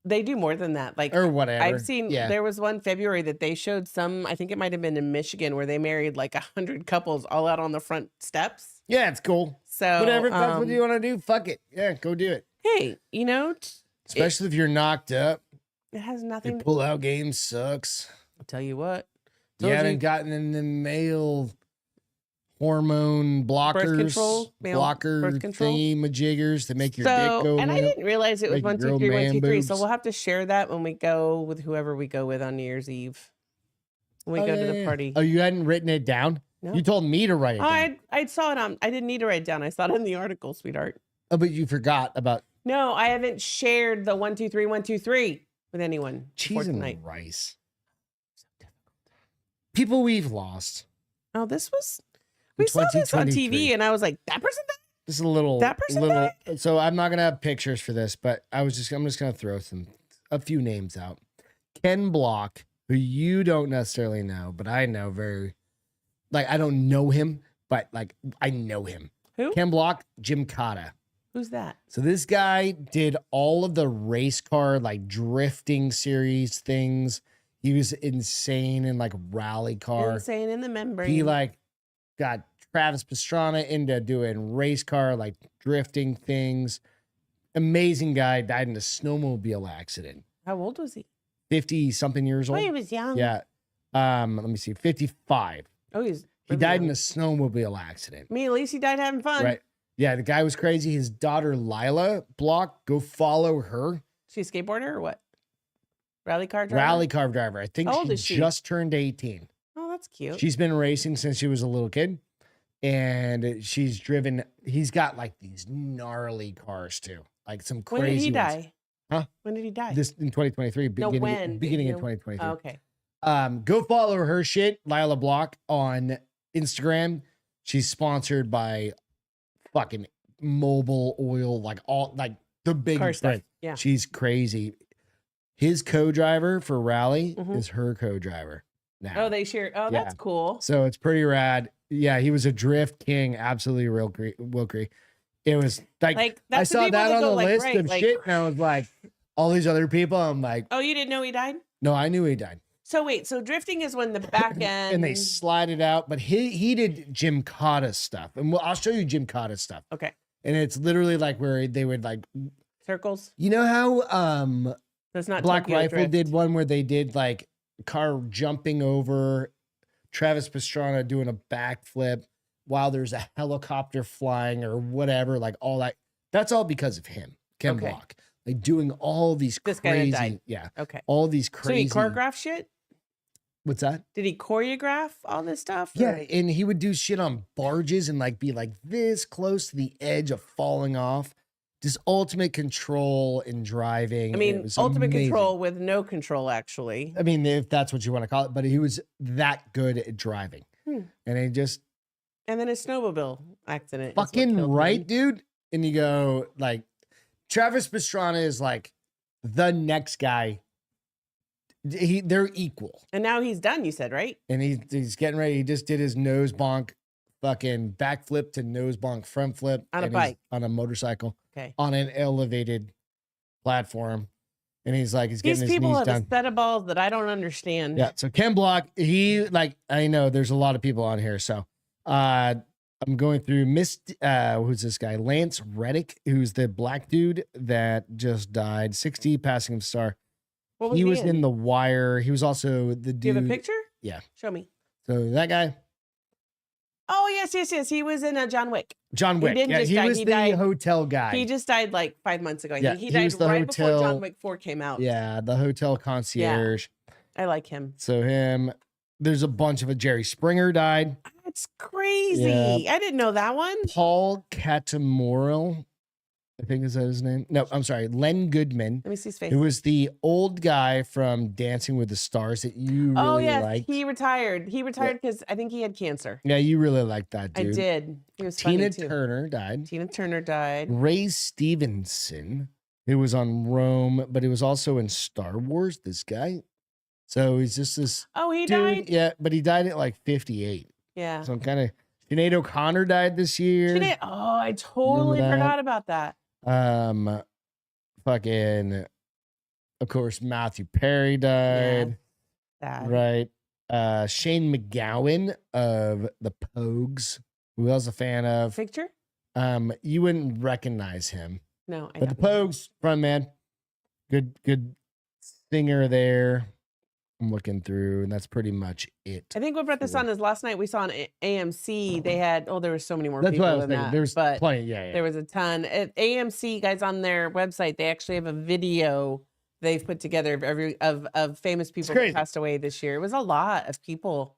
They do more than that. Like, or whatever. I've seen, there was one February that they showed some, I think it might have been in Michigan, where they married like 100 couples all out on the front steps. Yeah, it's cool. So whatever, if that's what you want to do, fuck it. Yeah, go do it. Hey, you know, especially if you're knocked up. It has nothing. The pull-out game sucks. I'll tell you what. You haven't gotten in the male hormone blockers, blocker thingy-majiggers to make your dick go. And I didn't realize it was 1, 2, 3, 1, 2, 3. So we'll have to share that when we go with whoever we go with on New Year's Eve. When we go to the party. Oh, you hadn't written it down? No. You told me to write it down. I saw it on. I didn't need to write it down. I saw it in the article, sweetheart. Oh, but you forgot about. No, I haven't shared the 1, 2, 3, 1, 2, 3 with anyone. Cheese and rice. People we've lost. Oh, this was. We saw this on TV, and I was like, "That person died." This is a little. That person died? So I'm not gonna have pictures for this, but I'm just gonna throw a few names out. Ken Block, who you don't necessarily know, but I know very. Like, I don't know him, but like I know him. Who? Ken Block, Jim Cotta. Who's that? So this guy did all of the race car like drifting series things. He was insane in like rally car. Insane in the membrane. He like got Travis Pastrana into doing race car like drifting things. Amazing guy, died in a snowmobile accident. How old was he? 50 something years old. Oh, he was young. Yeah. Let me see. 55. Oh, he died in a snowmobile accident. I mean, at least he died having fun. Right. Yeah, the guy was crazy. His daughter, Lila Block, go follow her. She a skateboarder or what? Rally car driver? Rally car driver. I think she just turned 18. Oh, that's cute. She's been racing since she was a little kid. And he's got like these gnarly cars too. Like some crazy When did he ones. die? Huh? When did he die? This in 2023. Beginning in 2023. Oh, okay. Go follow her shit, Lila Block, on Instagram. She's sponsored by fucking Mobil Oil, like all like the big car stuff. Yeah. She's crazy. His co-driver for Rally is her co-driver now. Oh, they share. Oh, that's cool. So it's pretty rad. Yeah, he was a drift king, absolutely real Wilkery. It was like I saw that on the list of shit, and I was like, all these other people. I'm like, oh, you didn't know he died? No, I knew he died. So wait, so drifting is when the back end and they slide it out, but he did Jim Cotta stuff, and I'll show you Jim Cotta stuff. Okay. And it's literally like where they would like circles. You know how that's not Black Tokyo Rifle Drift. did one where they did like car jumping over Travis Pastrana doing a backflip while there's a helicopter flying or whatever, like all that. That's all because of him, Ken Block. Like doing all these crazy, all these crazy. So he choreographed shit? What's that? Did he choreograph all this stuff? Yeah, and he would do shit on barges and like be like this close to the edge of falling off. Just ultimate control in driving. I mean, ultimate control with no control, actually. I mean, if that's what you want to call it, but he was that good at driving. And he just. And then a snowmobile accident. Fucking right, dude. And you go, like, Travis Pastrana is like the next guy. They're equal. And now he's done, you said, right? And he's getting ready. He just did his nose bonk, fucking backflip to nose bonk front flip. On a bike. On a motorcycle. Okay. On an elevated platform. And he's like, he's getting his knees down. These people have a set of balls that I don't understand. Yeah. So Ken Block, I know there's a lot of people on here. So a I'm going through who's this guy? Lance Reddick, who's the black dude that just died. 60, passing him star. What was He he was in? in The Wire. He was also the dude. Do you have a picture? Yeah. Show me. So that guy. Oh, yes. He was in John Wick. John Wick. didn't Yeah, just he die, was he the died. hotel guy. He just died like 5 months ago. Yeah, He he died was the right before hotel- John Wick 4 came out. Yeah, the hotel concierge. I like him. So him. There's a bunch of it. Jerry Springer died. That's crazy. Yeah. I didn't know that one. Paul Catamorel, I think is that his name? No, I'm sorry. Len Goodman, Let me see his face. who was the old guy from Dancing with the Stars that you really yes. liked. He retired. He retired because I think he had cancer. Yeah, you really liked that dude. I did. He was Tina funny too. Turner died. Tina Turner died. Ray Stevenson, who was on Rome, but he was also in Star Wars, this guy. So he's just this Oh, he dude. died? Yeah, but he died at like 58. Yeah. So I'm kind of Sinead O'Connor died this year. Oh, I totally Remember that? forgot about that. Fucking, of course, Matthew Perry died. Sad. Right. Shane McGowan of the Pogues, who I was a fan of. Picture? You wouldn't recognize him. No, I But the don't. Pogues, front man, good singer there. I'm looking through, and that's pretty much it. I think what brought this on is last night we saw on AMC, they had, there were so many more That's people what I was than thinking. that. There's but plenty. Yeah. there was a ton. At AMC, guys, on their website, they actually have a video they've put together of famous people that crazy. passed away this year. It was a lot of people.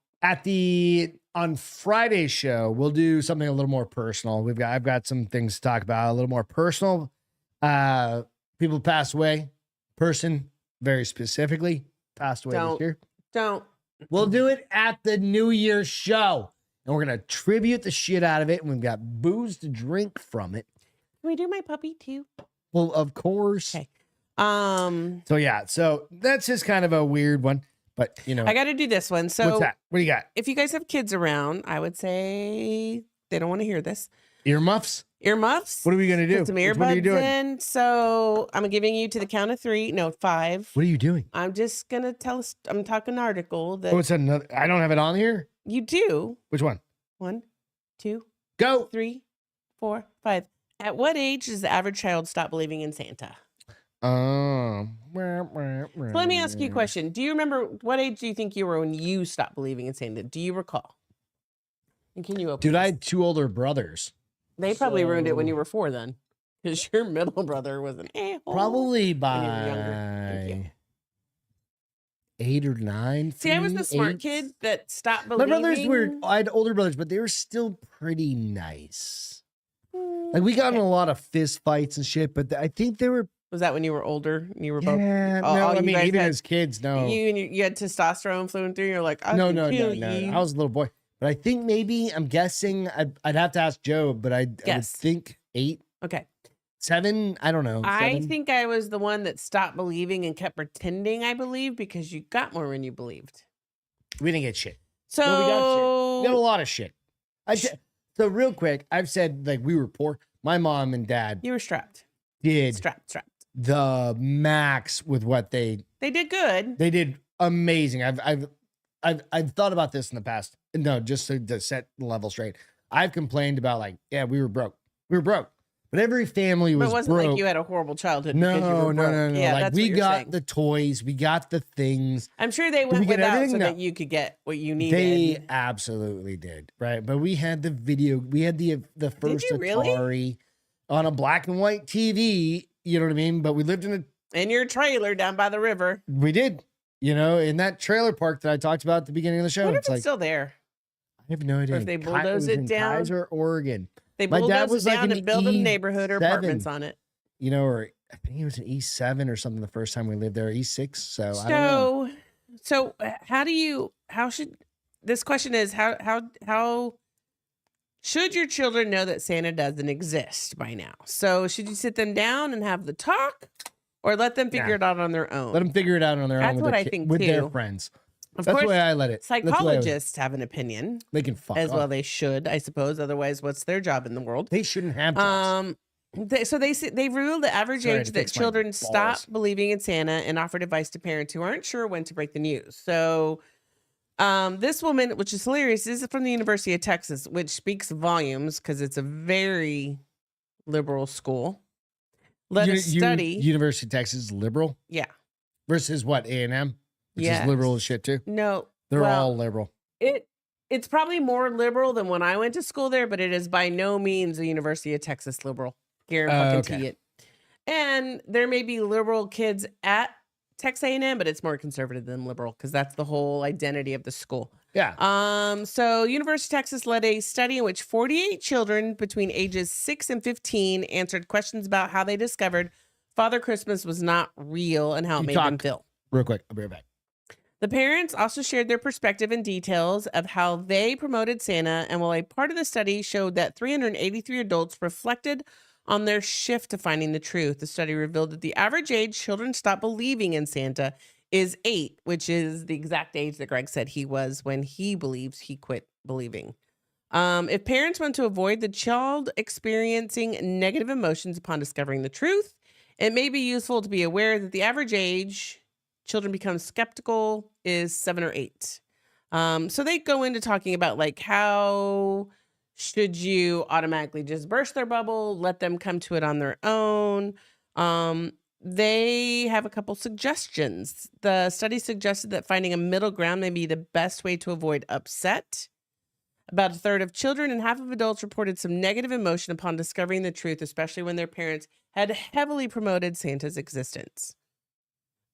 On Friday's show, we'll do something a little more personal. I've got some things to talk about, a little more personal. People passed away. Person, very specifically, passed away this year. Don't. We'll do it at the New Year's show. And we're gonna tribute the shit out of it. And we've got booze to drink from it. Can we do my puppy too? Well, of course. Okay. So yeah, so that's just kind of a weird one. But you know, I got to do this one. So what's that? What do you got? if you guys have kids around, I would say they don't want to hear this. Earmuffs? Earmuffs. What are we gonna do? Put some What are you earbuds doing? in. So I'm giving you to the count of 3. No, 5. What are you doing? I'm just gonna tell us. I'm talking an article that Oh, it's another. I don't have it on here. you do. Which one? 1, 2, Go. 3, 4, 5. At what age does the average child stop believing in Santa? So So let me ask you a question. Do you remember what age do you think you were when you stopped believing in Santa? Do you recall? And can you open Dude, I this? had 2 older brothers. They probably ruined it when so- you were 4 then. Because your middle brother was an a-hole. Probably you were younger. Thank you. by 8 or 9. See, I was the smart 8. kid that stopped My believing. brothers were. I had older brothers, but they were still pretty nice. Mm, Like we got in okay. a lot of fist fights and shit, but I think they were. Was that when you were older? And you were both. Yeah, Oh, no, oh, I you mean guys even had- as kids, no, You had testosterone flowing through. You're like, I no, can no, kill no, no. you. I was a little boy, but I think maybe I'm guessing. I'd have to ask Joe, but I would Guess. think 8, Okay. 7. I don't know. I 7? think I was the one that stopped believing and kept pretending I believed because you got more when you believed. we didn't get shit. So No, we got shit. We got a lot of shit. So real quick, I've said like we were poor. My mom and dad you were strapped. did Strapped. the max with what They did good. they did amazing. I've thought about this in the past. No, just to set the level straight. I've complained about like, yeah, we were broke. But every family But was it wasn't broke. like you had a horrible childhood. No, because you were no, broke. no, no. Yeah, Like that's we what you're got saying. the toys, we got the things. I'm sure they we went get without everything? so No. that you could get what you needed. They absolutely did, right? But we had the video. We had the first you really? Atari on a black and white TV. You know what I mean? But we lived in a. In your trailer down by the river. We did. You know, in that trailer park that I talked about at the beginning of the I show. wonder if It's it's like still there. I have no idea. if they Ki- bulldoze was it in down. Kaiser, Oregon. They My dad bulldozed was it like down an and built a E7. neighborhood or apartments on it. You know, or I think it was an E7 or something the first time we lived there, E6. So I don't know. So this question is how should your children know that Santa doesn't exist by now? So should you sit them down and have the talk or let them figure Nah. it out on their own? Let them figure it out on their That's own with, what their, I think, with their too. friends. Of That's course, the way I let it. That's the way I- psychologists have an opinion They can fuck as off. well. They should, I suppose. Otherwise, what's their job in the world? They shouldn't have jobs. They ruled the average Sorry to age that fix my children balls. stop believing in Santa and offered advice to parents who aren't sure when to break the news. So This woman, which is hilarious, this is from the University of Texas, which speaks volumes because it's a very liberal school. Led a study. University of Texas liberal? Yeah. Versus what, A&M? Which Yes. is liberal as shit too? No. They're all liberal. It's probably more liberal than when I went to school there, but it is by no means a University of Texas liberal. Here in fucking it. And there may be liberal kids at Texas A&M, but it's more conservative than liberal because that's the whole identity of the school. Yeah. So University of Texas led a study in which 48 children between ages 6 and 15 answered questions about how they discovered Father Christmas was not real and how it made them feel. Real quick, I'll be right back. The parents also shared their perspective and details of how they promoted Santa, and while a part of the study showed that 383 adults reflected on their shift to finding the truth, the study revealed that the average age children stop believing in Santa is 8, which is the exact age that Greg said he was when he believes he quit believing. If parents want to avoid the child experiencing negative emotions upon discovering the truth, it may be useful to be aware that the average age children become skeptical is 7 or 8. So they go into talking about like how should you automatically just burst their bubble, let them come to it on their own. They have a couple suggestions. The study suggested that finding a middle ground may be the best way to avoid upset. About a third of children and half of adults reported some negative emotion upon discovering the truth, especially when their parents had heavily promoted Santa's existence.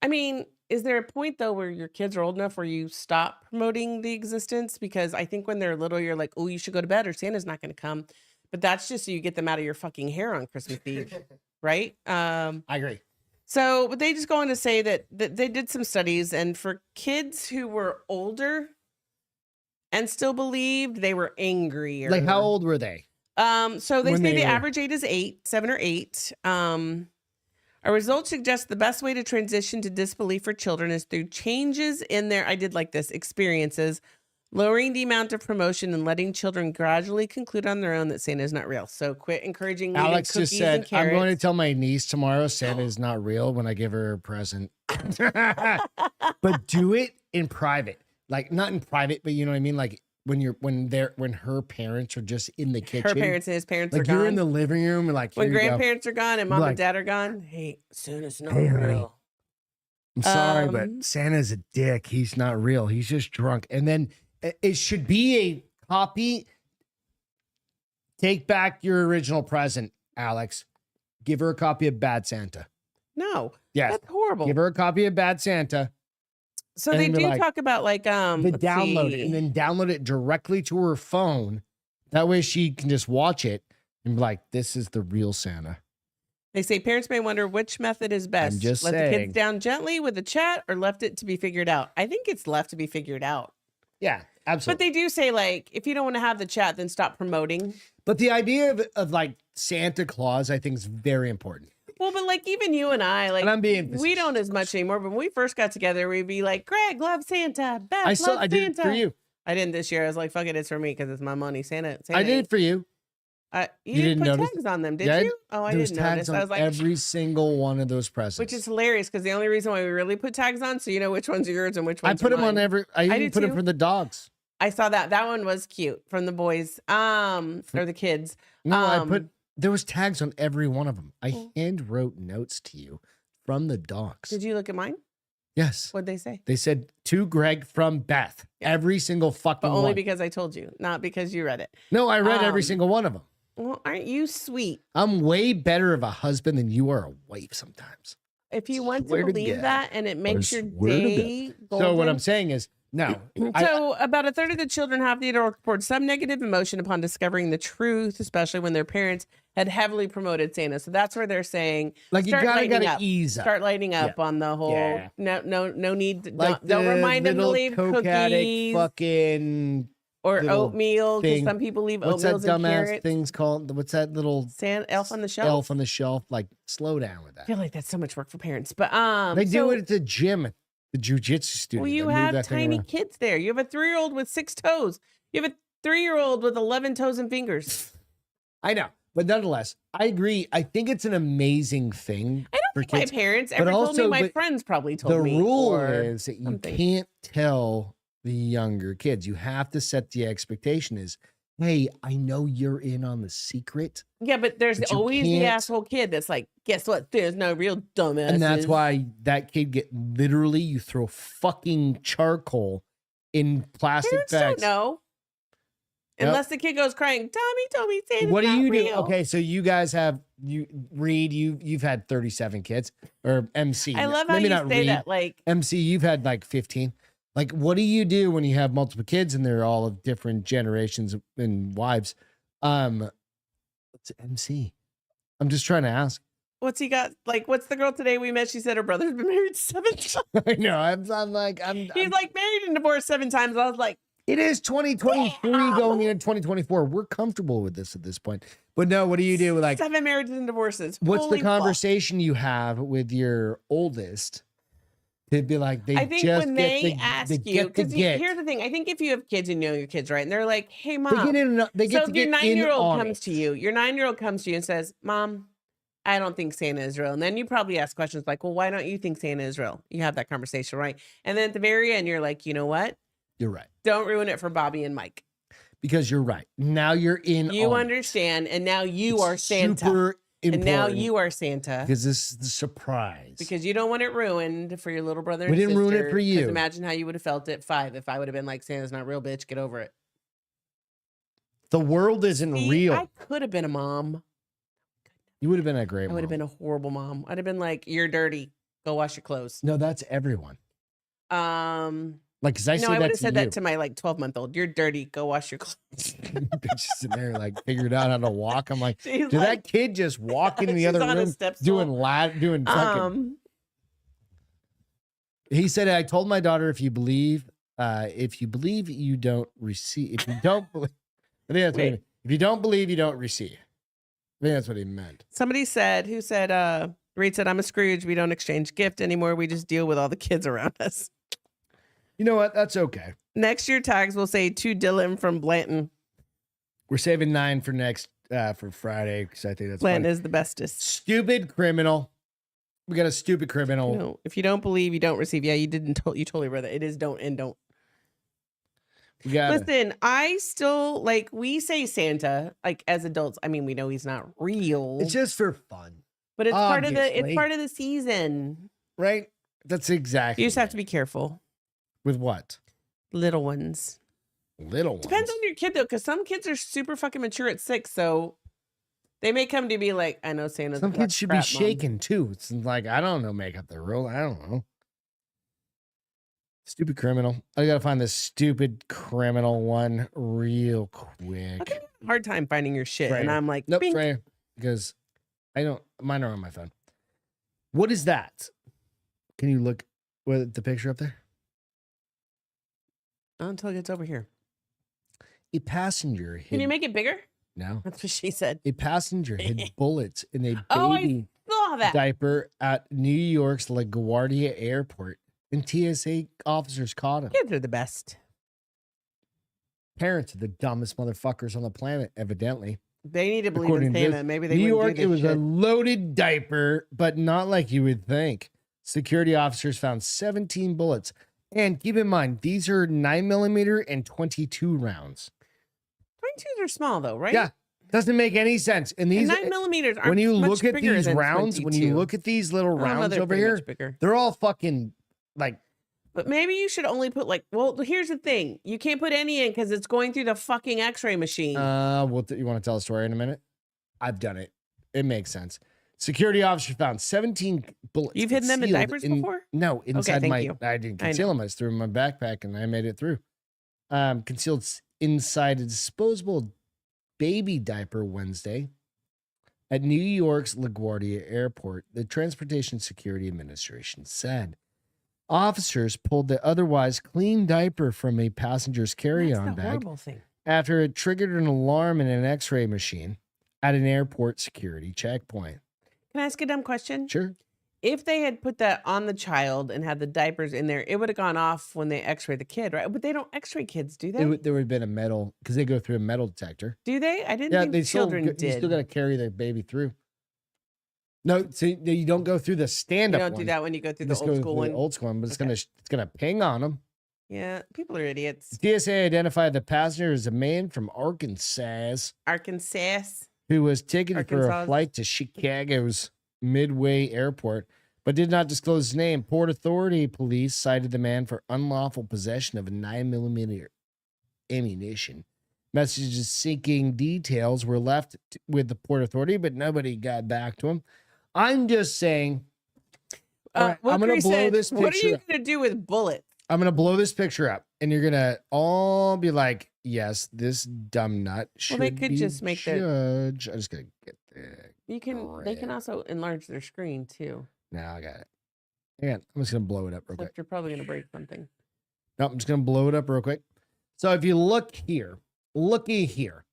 I mean, is there a point though where your kids are old enough where you stop promoting the existence? Because I think when they're little, you're like, oh, you should go to bed or Santa's not going to come. But that's just so you get them out of your fucking hair on Christmas Eve, right? I agree. So, but they just go on to say that they did some studies, and for kids who were older and still believed, they were angrier. Like, how old were they? So they say the average age is 7 or 8. Our results suggest the best way to transition to disbelief for children is through changes in their, I did like this, experiences, lowering the amount of promotion and letting children gradually conclude on their own that Santa is not real. So quit encouraging Alex cookies just said, and carrots. I'm going to tell my niece tomorrow Santa is not real when I give her a present. But do it in private. Like, not in private, but you know what I mean? Like, when her parents are just in the kitchen. Her parents and his parents like are gone. you're in the living room and like, when here you grandparents are gone and mom Like, and dad are gone. Hey, Santa's not Hey, honey. real. I'm sorry, but Santa's a dick. He's not real. He's just drunk. And then it should be a copy. Take back your original present, Alex. Give her a copy of Bad Santa. No. Yes. That's horrible. Give her a copy of Bad Santa. So and they be do like, talk about like the download it and then download it directly to her phone. That way she can just watch it and be like, this is the real Santa. They say parents may wonder which method is best. I'm just Let the saying. kids down gently with a chat or left it to be figured out. I think it's left to be figured out. Yeah, But absolutely. they do say like, if you don't want to have the chat, then stop promoting. But the idea of like Santa Claus, I think is very important. Well, but like even you and I, like And I'm being we don't as much anymore. But when we first got together, we'd be like, Greg, love Santa. Beth, love Santa. I did it for you. I didn't this year. I was like, fuck it, it's for me because it's my money. Santa I did it for you. You didn't put notice? tags on them, did Yeah, you? Oh, I There was didn't tags notice. on I was like, every single one of those presents. which is hilarious because the only reason why we really put tags on, so you know which ones are yours and which I ones put are them on mine. every. I even did put them too. for the dogs. I saw that. That one was cute from the boys, or the kids. No, I put. There was tags on every one of them. I hand wrote notes to you from the dogs. Did you look at mine? Yes. What'd they say? They said to Greg from Beth. Every single fucking But only one. because I told you, not because you read it. No, I read every Um, single one of them. Well, aren't you sweet? I'm way better of a husband than you are a wife sometimes. If you want to Swear to believe God. that and it makes your swear to day So what golden. I'm saying is, no. So about a third of the children have the adult report some negative emotion upon discovering the truth, especially when their parents had heavily promoted Santa. So that's where they're saying, Like you start lighting gotta up. ease up. Start lighting up on the whole. Yeah. No need. Like Don't the remind them to little leave Coke addict cookies fucking or little oatmeal because thing. some people leave what's that oatmeals and dumbass carrots. thing's called? What's that little Elf on the shelf. elf on the shelf? Like slow down with I that. feel like that's so much work for parents, but They do so- it at the gym, the jujitsu studio. Well, you They move have that thing tiny around. kids there. You have a 3-year-old with 6 toes. You have a 3-year-old with 11 toes and fingers. I know, but nonetheless, I agree. I think it's an amazing thing I don't for think my kids. parents but ever told me. also, My but friends probably told The me. rule or is that you something. can't tell the younger kids. You have to set the expectation is, hey, I know you're in on the secret. Yeah, but there's But you always the can't- asshole kid that's like, guess what? There's no real dumbass. And that's why that kid literally, you throw fucking charcoal in plastic parents don't bags. know. Yep. Unless the kid goes crying, Tommy told me Santa's What do not you do? real." Okay, so you guys you've had 37 kids, or MC. I love how maybe you not say Reed. that. Like, MC, you've had like 15. Like, what do you do when you have multiple kids and they're all of different generations and wives? What's MC? I'm just trying to ask. what's he got? Like, what's the girl today we met? She said her brother's been married 7 times. I know. I'm like, He's like married and divorced 7 times. I was like, it is 2023 going into 2024. We're comfortable with this at this point. But no, what do you do? Like, 7 marriages and divorces. what's Holy the fuck. conversation you have with your oldest? They'd be like, I think just when get they the, ask they you, get the because get. here's the thing. I think if you have kids and you know your kids, right? And they're like, hey, They mom. get in. They get So to if your get in 9-year-old on comes it. to you, your 9-year-old comes to you and says, Mom, I don't think Santa is real. And then you probably ask questions like, well, why don't you think Santa is real? You have that conversation, right? And then at the very end, you're like, you know what? You're right. Don't ruin it for Bobby and Mike. Because you're right. Now you're in. You on it. understand, and now you It's are Santa. Super And important. now you are Santa. Because this is the surprise. Because you don't want it ruined for your little brother and We didn't ruin it sister, for 'cause you. Imagine how you would have felt at 5 if I would have been like, Santa's not real, bitch. Get over it. The world isn't See, real. I could have been a mom. You would have been a great I mom. would have been a horrible mom. I'd have been like, you're dirty. Go wash your clothes. No, that's everyone. Like, because I say No, I that would have to said you. that to my like 12-month-old. You're dirty. Go wash your clothes. Bitch sitting there like figured out how to walk. I'm like, She's did like- that kid just walk into the She's other on a room step stool. doing fucking? He said, I told my daughter, if you believe, you don't receive. If you don't believe, I think that's what he Wait. meant. If you don't believe, you don't receive. I think that's what he meant. Somebody said, Reed said, I'm a Scrooge. We don't exchange gift anymore. We just deal with all the kids around us. You know what? That's okay. Next year tags will say to Dylan from Blanton. We're saving 9 for next for Friday because I think that's Blanton funny. is the bestest. Stupid criminal. We got a stupid criminal. No, if you don't believe, you don't receive. Yeah, you you totally read that. It is don't and don't. We got Listen, I still like we say Santa like as adults. I mean, we know he's not real, It's just for fun, but it's obviously. part of the season. right? That's exactly. You just have it. to be careful. With what? Little ones. Little ones. Depends on your kid though, because some kids are super fucking mature at 6, so they may come to be like, I know Santa's. Some a kids should crap, be Mom. shaken too. It's like, I don't know, make up the rule. I don't know. Stupid criminal. I gotta find this stupid criminal one real quick. How come you have a hard time finding your shit? Right And here. I'm like, Nope, bing. right here. Because I don't. Mine are on my phone. What is that? Can you look with the picture up there? Until it gets over here. A passenger hid. Can you make it bigger? No. That's what she said. A passenger hid bullets in a Oh, baby Saw that. diaper at New York's LaGuardia Airport, and TSA officers caught him. Kids are the best. Parents are the dumbest motherfuckers on the planet, evidently. They need to believe According in to Santa. this, Maybe they New wouldn't York, do it this was a shit. loaded diaper, but not like you would think. Security officers found 17 bullets. And keep in mind, these are 9mm and 22 rounds. 22s are small though, right? Yeah, doesn't make any sense. And And these, 9mm aren't when you much look at bigger these than rounds, when you 22. look at these little Oh, no, rounds they're over pretty here, much bigger. they're all fucking like, But maybe you should only put like, well, here's the thing. You can't put any in because it's going through the fucking x-ray machine. you want to tell a story in a minute? I've done it. It makes sense. Security officers found 17 bullets. You've hidden them in concealed diapers before? No, inside thank my. you. I didn't I conceal them. I just threw them in my backpack and I made it through. Concealed inside a disposable baby diaper Wednesday at New York's LaGuardia Airport. The Transportation Security Administration said officers pulled the otherwise clean diaper from a passenger's carry-on That's the bag horrible thing. after it triggered an alarm in an X-ray machine at an airport security checkpoint. Can I ask a dumb question? Sure. If they had put that on the child and had the diapers in there, it would have gone off when they x-ray the kid, right? But they don't x-ray kids, do they? There would have been a metal, because they go through a metal detector. Do they? I didn't Yeah, think they still, children you did. still got to carry the baby through. No, so you don't go through the You stand-up don't one. do that when you go through the Just old go school through the one. old school one, but Okay. it's gonna ping on them. Yeah, people are idiots. TSA identified the passenger as a man from Arkansas Arkansas. who was ticketed for a Arkansas. flight to Chicago's Midway Airport, but did not disclose his name. Port Authority police cited the man for unlawful possession of a 9mm ammunition. Messages seeking details were left with the Port Authority, but nobody got back to him. I'm just saying, all right, I'm going to blow this picture. What are you going to do with bullets? I'm going to blow this picture up, and you're going to all be like, yes, this dumb nut should they could be just make the- judge. I'm just going to get there. They can also enlarge their screen too. No, I got it. Hang on. I'm just going to blow it up real quick. Except you're probably going to break something. No, I'm just going to blow it up real quick. So if you look here, looky here,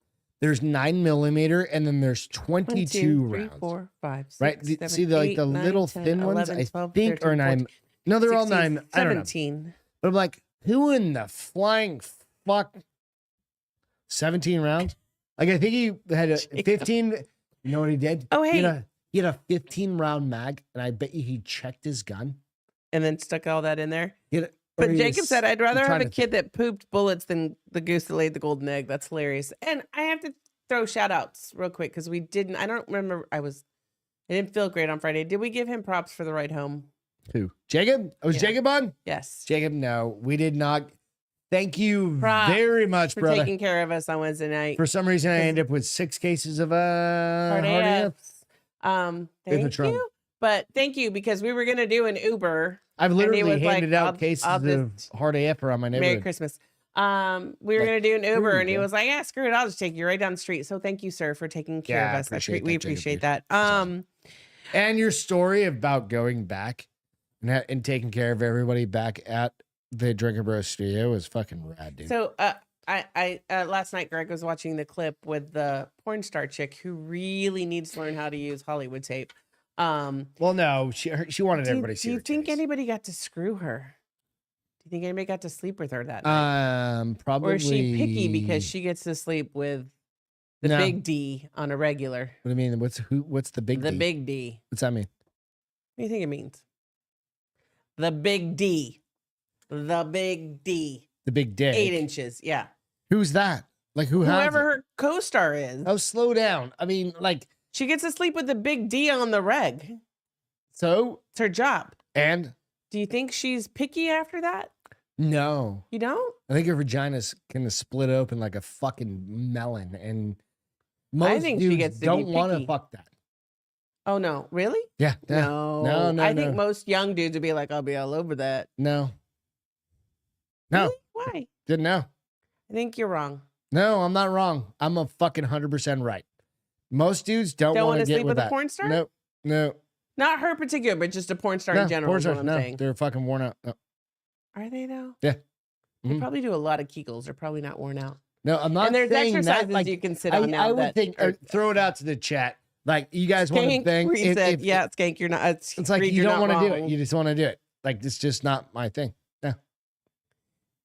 there's 9mm, and then there's 22 1, 2, 3, rounds. 4, 5, 6, Right? 7, See the 8, the 9, little 10, thin 11, ones, I 12, think 13, are 9. 14, No, they're all 16, 9. I don't know. 17. But I'm like, who in the flying fuck? 17 rounds? Like, I think he had a 15. You know what he did? Oh, hey. He had a 15-round mag, and I bet you he checked his gun. And then stuck all that in there. But Jacob said, I'd rather have a to kid that pooped bullets than the goose that laid the golden egg. That's hilarious. And I have to throw shout outs real quick because I don't remember. I didn't feel great on Friday. Did we give him props for the ride home? Who? Jacob? Was Yeah. Jacob on? Yes. Jacob, no, we did not. Thank you Props very much, for brother. taking care of us on Wednesday night. For some reason, I ended up with 6 cases of Hard hard AF. AFs. Thank Trump. you. But thank you because we were going to do an Uber. I've literally was like, handed out I'll cases of just- hard AF around my Merry neighborhood. Christmas. We were Like, going to do an Uber you and he go. was like, yeah, screw it. I'll just take you right down the street. So thank you, sir, for taking care Yeah, I of us. appreciate We that, Jacob. appreciate that. And your story about going back and taking care of everybody back at the Drinker Bro studio was fucking rad, dude. So I last night Greg was watching the clip with the porn star chick who really needs to learn how to use Hollywood tape. Well, no, she wanted everybody to see Do you her think titties. anybody got to screw her? Do you think anybody got to sleep with her that night? Probably. Or is she picky because she gets to sleep with the No. big D on a regular? What do you mean? What's the big The D? big D. What's that mean? What do you think it means? The big D. The big D. The big dick. 8 inches. Yeah. Who's that? Like who has Whoever it? her co-star is. Oh, slow down. I mean, like, She gets to sleep with the big D on the reg. so It's her job. and Do you think she's picky after that? no. You don't? I think her vagina's gonna split open like a fucking melon, and most think she dudes gets to be don't want to picky. fuck that. Oh no, really? Yeah, yeah. No. No, I think no. most young dudes would be like, I'll be all over that. No, no, Really? Why? didn't know. I think you're wrong. No, I'm not wrong. I'm a fucking 100% right. Most dudes don't Don't want want to to get sleep with with a that. porn star? No, no, Not her particular, but just a porn star no. in general. Porn Is what stars, I'm no, saying. they're fucking worn out. No, Are they though? Yeah. They Mhm. probably do a lot of Kegels. They're probably not worn out. no, I'm not And there's saying exercises that. Like, you can sit on now. I would that think, are- or throw it out to the chat. Like, you guys want to Skank think? reset. Yeah, Skank, you're not. It's like Reed, you you're don't not want to do it. wrong. You just want to do it. Like, it's just not my thing. No.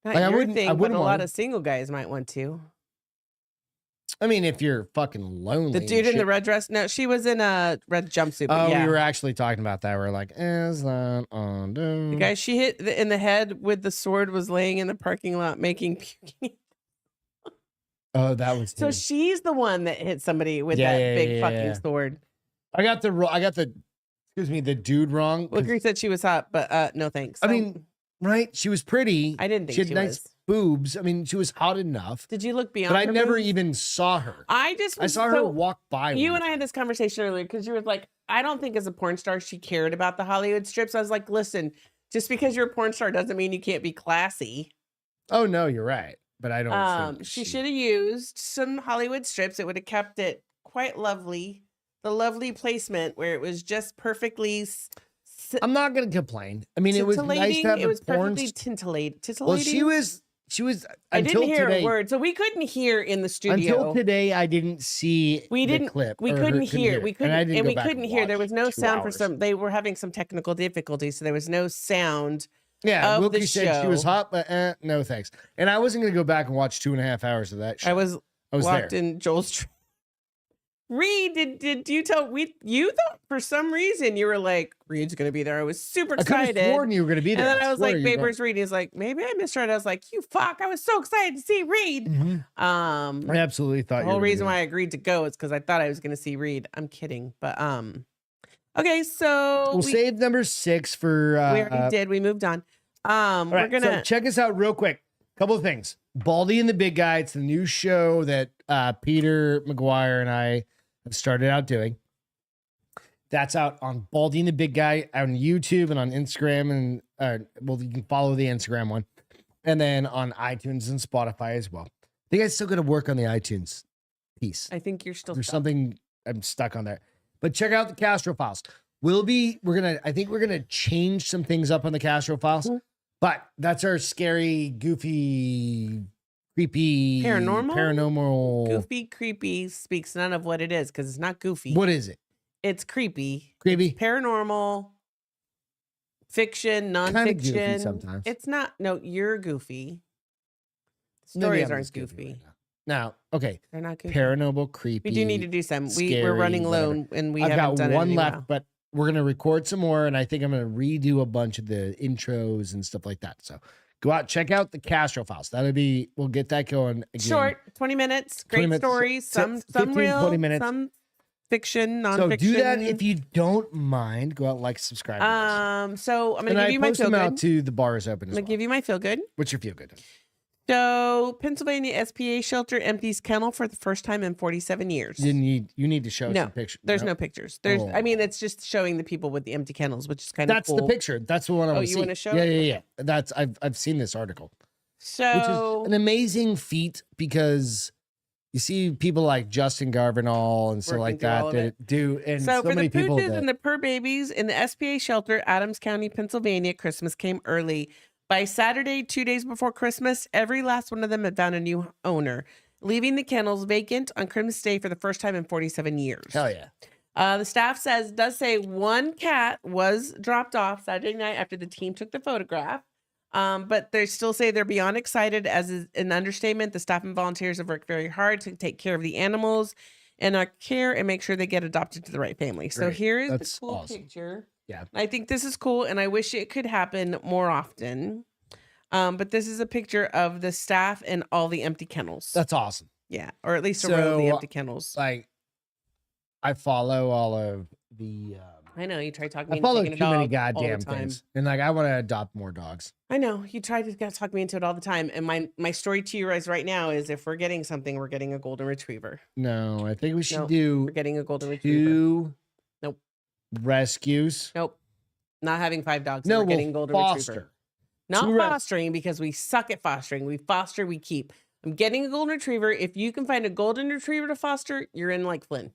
Not like, I your wouldn't- thing, I but wouldn't a lot wanna- of single guys might want to. I mean, if you're fucking lonely. The and dude in the shit- red dress. No, she was in a red jumpsuit. But Oh, yeah. we were actually talking about that. We're like, is that on? The guy she hit in the head with the sword was laying in the parking lot making puking. Oh, that was. So him. she's the one that hit somebody with Yeah, that yeah, big yeah, fucking yeah. sword. I got the. Excuse me, the dude wrong. 'cause- Wilker said she was hot, but no thanks. I mean, right? She was pretty. I didn't think she had she nice was. boobs. I mean, she was hot enough. Did you look beyond? But I her never boobs? even saw her. I just. I was saw her so- walk by. You one and I had this conversation earlier because you were like, I don't think as a porn star she cared about the Hollywood strips. I was like, listen, just because you're a porn star doesn't mean you can't be classy. Oh no, you're right. But I don't. think She should have used some Hollywood strips. It would have kept it quite lovely. The lovely placement where it was just perfectly I'm not gonna complain. I mean, it was nice titillating. to have It was a porn. perfectly titillating. Well, she was. I Until didn't hear today. a word, so we couldn't hear in the studio. Until today, I didn't see. We the didn't. clip. We or couldn't couldn't hear. We it. couldn't, and, I didn't and go we back couldn't and hear. There watch was no 2 sound for hours. some. They were having some technical difficulties, so there was no sound. Yeah, of the Wilkie said she was show. hot, but no thanks. And I wasn't gonna go back and watch 2.5 hours of that. Shit. I was I was locked there. in Joel's. Reed, did you tell you thought for some reason you were like, Reed's gonna be there. I was super I could excited. have sworn you were going to be there. And then I was swear like, you babe, were. where's Reed? He's like, maybe I misread. I was like, you fuck. I was so excited to see Reed. I absolutely thought The whole reason why I agreed to go is because I thought I was gonna see Reed. I'm kidding. But okay, so we'll save number 6 for we already did. We moved on. We're gonna so check us out real quick. Couple of things. Baldy and the Big Guy. It's the new show that Peter McGuire and I have started out doing. That's out on Baldy and the Big Guy on YouTube and on Instagram, and well, you can follow the Instagram one, and then on iTunes and Spotify as well. I think I still got to work on the iTunes piece. I think you're still There's stuck. something I'm stuck on there, but check out the Castro Files. I think we're gonna change some things up on the Castro Files, but that's our scary, goofy, creepy, paranormal, goofy, creepy speaks none of what it is because it's not goofy. What is it? It's creepy. Creepy, Paranormal, fiction, nonfiction. Goofy sometimes. It's not. No, you're goofy. Stories aren't goofy. Right now, okay. They're not goofy. Paranormal, creepy. We do need to do some. Scary, We're running low, whatever. and I've haven't got done one it left, but we're gonna record some more, and I think I'm gonna redo a bunch of the intros and stuff like that. So go out, check out the Castro Files. We'll get that going again. Short, 20 minutes. Great 20 minutes, stories. Some 15, real, 20 minutes. some fiction, nonfiction. So do that if you don't mind. Go out, like, subscribe. So I'm and gonna give I you my post feel them out good. to the bars open I'm as gonna well. give you my feel good. What's your feel good? So Pennsylvania SPA shelter empties kennel for the first time in 47 years. You need to show some pictures. There's no pictures. I mean, it's just showing the people with the empty kennels, which is kind of cool. That's the picture. That's the one I want to see. You want to show? Yeah. That's I've seen this article. So Which is an amazing feat because you see people like Justin Garvinall and stuff like that that do, and so for many the people pooches and the purr babies in the SPA shelter, Adams County, Pennsylvania, Christmas came early. By Saturday, 2 days before Christmas, every last one of them had found a new owner, leaving the kennels vacant on Christmas Day for the first time in 47 years. Hell yeah. The staff does say one cat was dropped off Saturday night after the team took the photograph. But they still say they're beyond excited, as is an understatement. The staff and volunteers have worked very hard to take care of the animals and our care and make sure they get adopted to the right family. So here is the cool picture. Yeah. I think this is cool, and I wish it could happen more often. But this is a picture of the staff and all the empty kennels. That's awesome. Yeah, or at least a row of the empty kennels. Like, I follow all of the. I know you try talking me I follow into too many all goddamn the time. things, and like I want to adopt more dogs. I know you try to talk me into it all the time, and my story to you guys right now is if we're getting something, we're getting a golden retriever. No, I think we should Nope, do We're getting a golden retriever. 2 Nope. rescues. Nope. Not having 5 dogs. No, we're getting we'll golden foster. retriever. Not 2 fostering because we suck at fostering. We foster, we keep. I'm getting a golden retriever. If you can find a golden retriever to foster, you're in like Flynn.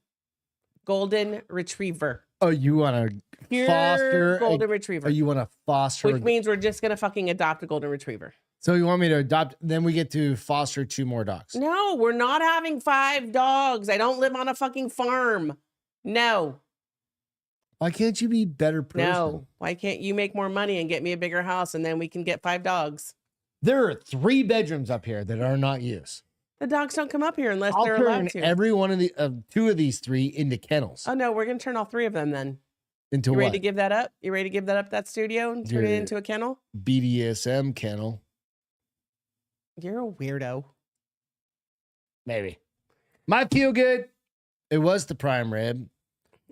Golden retriever. Oh, you want to foster golden retriever? Or you want to foster? Which means we're just gonna fucking adopt a golden retriever. So you want me to adopt? Then we get to foster 2 more dogs. No, we're not having 5 dogs. I don't live on a fucking farm. No. Why can't you be a better person? No. Why can't you make more money and get me a bigger house and then we can get 5 dogs? There are 3 bedrooms up here that are not used. The dogs don't come up here unless I'll they're turn allowed to. every one of the 2 of these 3 into kennels. Oh no, we're gonna turn all 3 of them then. Into You what? ready to give that up? You ready to give that up, that studio, and turn it Dude. into a kennel? BDSM kennel. You're a weirdo. Maybe. My feel good. It was the prime rib.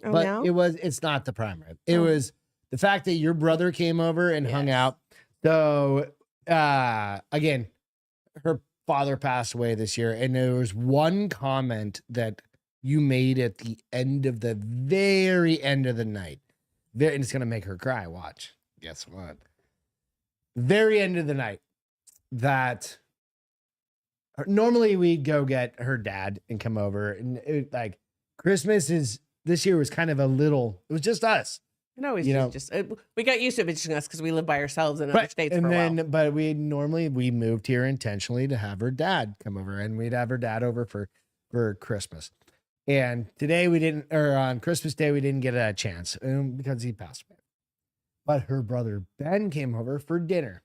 Oh, But now? it's not the prime rib. It Oh. was the fact that your brother came over and hung Yes. out. So again, her father passed away this year, and there was one comment that you made at the end of the very end of the night. And it's gonna make her cry. Watch. Guess what? Very end of the night. That normally we'd go get her dad and come over, and like Christmas is this year was kind of a little. It was just us. No, it's you know. just we got used to it just us because we live by ourselves in other Right. states And for a then, while. but we moved here intentionally to have her dad come over, and we'd have her dad over for Christmas. And today we didn't, or on Christmas Day we didn't get a chance because he passed away. But her brother Ben came over for dinner,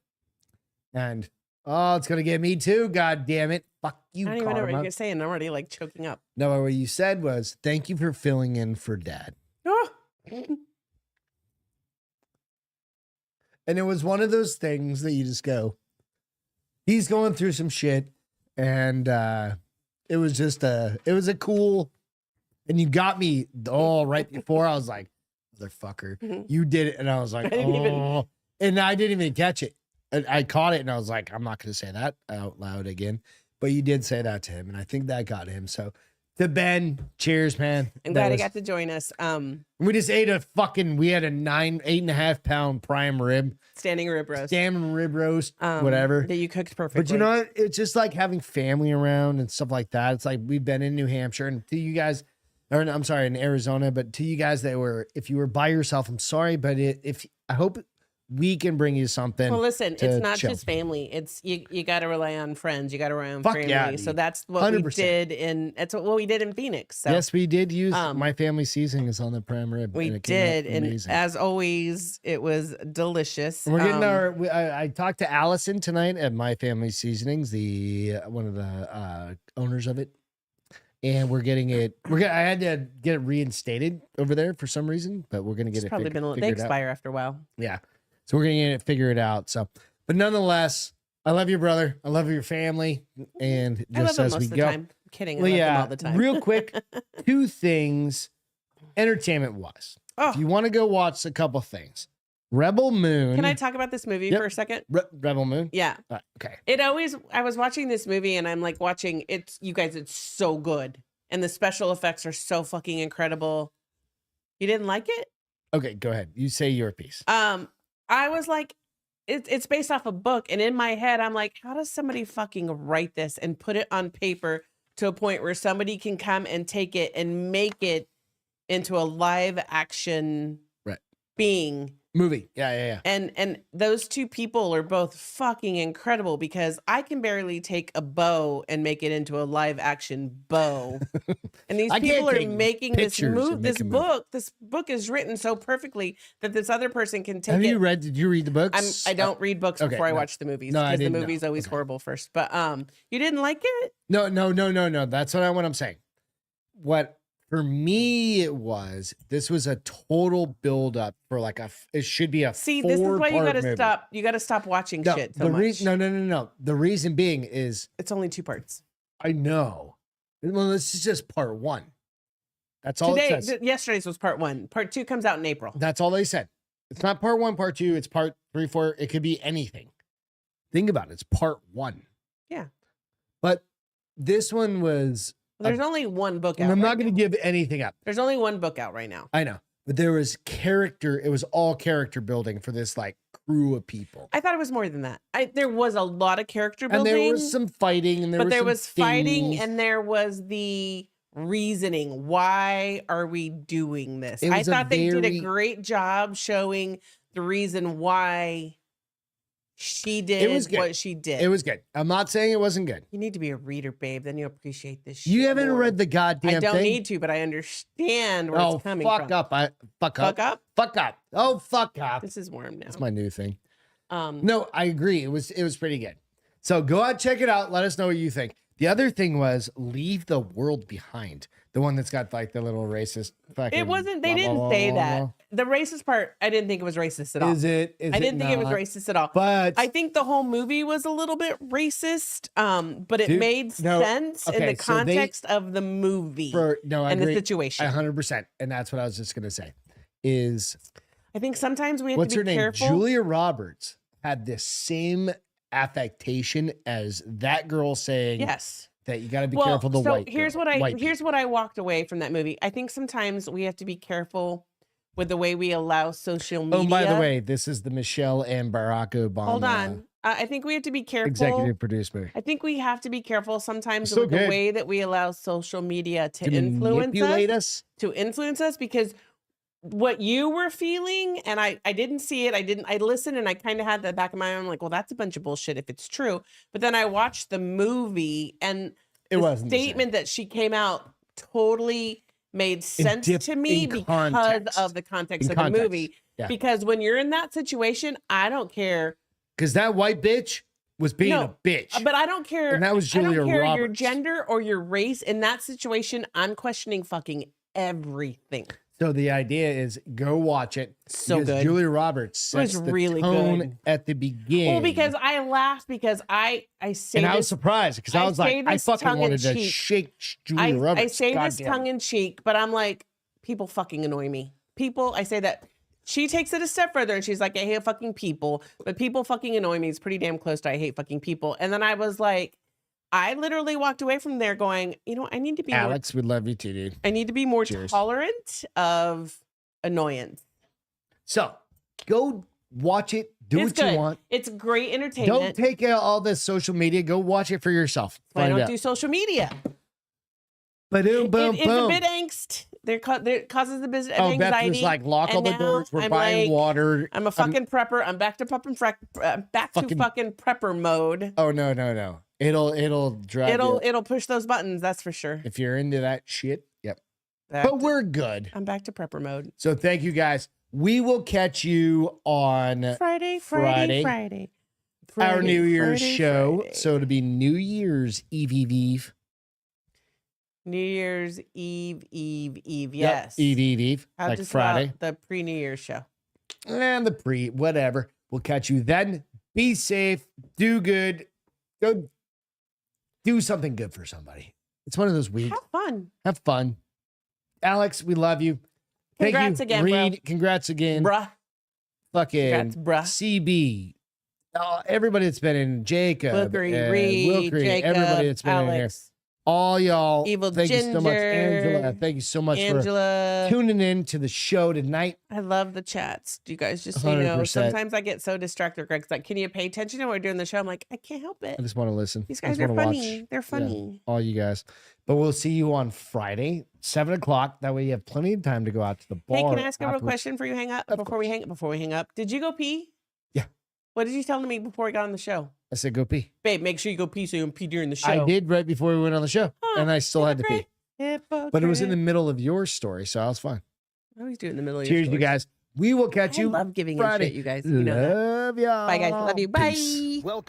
and Oh, it's gonna get me too. God damn it! Fuck you, I don't even know what karma. you're gonna say, and I'm already like choking up. No, what you said was thank you for filling in for Dad. Oh. And it was one of those things that you just go, he's going through some shit. And it was just it was a cool, and you got me all right before. I was like, motherfucker, you did it. And I was like, oh, and I didn't even catch it. And I caught it and I was like, I'm not going to say that out loud again. But you did say that to him. And I think that got him. So to Ben, cheers, man. I'm glad he got to join us. We just ate we had a 8.5 pound prime rib. Standing rib roast. Standing rib roast, whatever. That you cooked perfectly. But you know what? It's just like having family around and stuff like that. It's like we've been in New Hampshire, and to you guys, or I'm sorry, in Arizona, but to you guys that were, if you were by yourself, I'm sorry, but I hope we can bring you something. Well, listen, it's not just family. It's you got to rely on friends. You got to rely on family. Yeah, so that's what 100%. We did that's what we did in Phoenix. So, yes, we did use my family seasonings on the prime rib. We did, and as always, it was delicious. And we're getting I talked to Allison tonight at My Family Seasonings, the one of the owners of it. And we're getting it. I had to get it reinstated over there for some reason, but we're gonna get it. Probably been they expire after a while. Yeah. So we're going to figure it out. So, but nonetheless, I love you, brother. I love your family. And just as we go, I'm kidding. I love them all the time. Real quick, 2 things entertainment wise. Oh. If you want to go watch a couple things, Rebel Moon. Can I talk about this movie for a second? Rebel Moon? Yeah. Okay. I was watching this movie and I'm like watching you guys, it's so good. And the special effects are so fucking incredible. You didn't like it? Okay, go ahead. You say your piece. I was like, it's based off a book. And in my head, I'm like, how does somebody fucking write this and put it on paper to a point where somebody can come and take it and make it into a live action being movie? Yeah. And those 2 people are both fucking incredible because I can barely take a bow and make it into a live action bow. And these people are making this book. This book is written so perfectly that this other person can take it. Did you read the books? I don't read books before I watch the movies because the movie's always horrible first. But you didn't like it? No. That's what I'm saying. What for me this was a total build up for like it should be a this is why you gotta movie. Stop. You gotta stop watching shit so much. No. The reason being is it's only 2 parts. I know. Well, this is just part 1. That's all it says. Yesterday's was part 1. Part 2 comes out in April. That's all they said. It's not part 1, part 2. It's part 3, 4. It could be anything. Think about it. It's part 1. Yeah. But this one was. There's only 1 book out. And I'm not going to give anything up. There's only 1 book out right now. I know. But there was character. It was all character building for this like crew of people. I thought it was more than that. There was a lot of character building. And there was some fighting. And there was fighting and there was the reasoning. Why are we doing this? I thought they did a great job showing the reason why she did what she did. It was good. I'm not saying it wasn't good. You need to be a reader, babe. Then you appreciate this shit. You haven't read the goddamn thing. I don't need to, but I understand where it's coming from. Fuck up. Oh, fuck up. This is warm now. It's my new thing. No, I agree. It was pretty good. So go out, check it out. Let us know what you think. The other thing was Leave the World Behind. The one that's got like the little racist fucking. It wasn't. They didn't say that. The racist part, I didn't think it was racist at all. Is it? I didn't think it was racist at all. But I think the whole movie was a little bit racist. But it made sense in the context of the movie and the situation. 100%. And that's what I was just gonna say. I think sometimes we have to be careful. Julia Roberts had this same affectation as that girl saying yes. That you got to be careful. Here's what I walked away from that movie. I think sometimes we have to be careful with the way we allow social media. Oh, by the way, this is the Michelle and Barack Obama. Hold on. I think we have to be careful. Executive producer. I think we have to be careful sometimes with the way that we allow social media to influence us because what you were feeling, and I didn't see it. I listened and I kind of had the back of my mind like, well, that's a bunch of bullshit if it's true. But then I watched the movie and the statement that she came out totally made sense to me because of the context of the movie. Yeah. Because when you're in that situation, I don't care. Because that white bitch was being No, a bitch. But I don't care. And that was I Julia don't care your Roberts. gender or your race. In that situation, I'm questioning fucking everything. So the idea is go watch it. So because good. Julia Roberts sets was the really tone good. at the beginning. Well, because I laughed because I say and this, I was surprised because I was like, I fucking wanted to tongue-in-cheek. shake Julia Roberts. I say this Goddamn. tongue in cheek, but I'm like, people fucking annoy me. People, I say that. She takes it a step further and she's like, I hate fucking people, but people fucking annoy me. It's pretty damn close to I hate fucking people. And then I was like, I literally walked away from there going, you know, I need to be Alex, we love you too, dude. I need to be more Cheers. tolerant of annoyance. So go watch it. Do It's what good. you want. It's great entertainment. Don't take out all this social media. Go watch it for yourself. I Find don't out. do social media. Boom, boom, It's a boom. bit angst. There causes a bit of Oh, anxiety. Beth was like, lock all and the now doors. We're I'm buying like, water. I'm a fucking prepper. I'm back to fucking Fucking- fucking prepper mode. Oh no. It'll drive you. It'll push those buttons. That's for sure. If you're into that shit, yep. Back But to- we're good. I'm back to prepper mode. So thank you guys. We will catch you on Friday. our New Year's Friday, show. Friday. So it'll be New Year's Eve. New Year's Eve. Yep, Yes. Eve. How Like to Friday. spell the pre-New Year's show. And the whatever. We'll catch you then. Be safe. Do good. Go do something good for somebody. It's one of those weeks. Have fun. Have fun. Alex, we love you. Thank Congrats you. again, Reed, bro. congrats again. Bruh. Fucking Congrats, bruh. CB. Everybody that's been in, Jacob, Wilkery, Reed, Wilkery, Jacob, everybody that's been in here. Alex, All y'all. Evil thank you so much. Ginger, Angela, thank you so much Angela. for tuning in to the show tonight. I love the chats. Do you guys just so you know? 100%. Sometimes I get so distracted. Greg's like, "Can you pay attention to what we're doing the show?" I'm like, "I can't help it. I just want to listen. These I guys just are wanna funny. watch, They're funny." all you guys. But we'll see you on Friday, 7:00. That way you have plenty of time to go out to the bar. Hey, can I ask a real afterwards. question before you hang up? Of Before we hang up, did you go pee? Yeah. What did you tell me before we got on the show? I said go pee. Babe, make sure you go pee so you don't pee during the show. I did right before we went on the show, Oh, and I still had to pee. Hypocrite. But it was in the middle of your story, so I was fine. I always do it in the middle of your Cheers, you stories. guys. We will catch I you love giving a Friday. shit, you guys. You know that. Love y'all. Bye, guys. Love you. Bye. Peace. Welcome.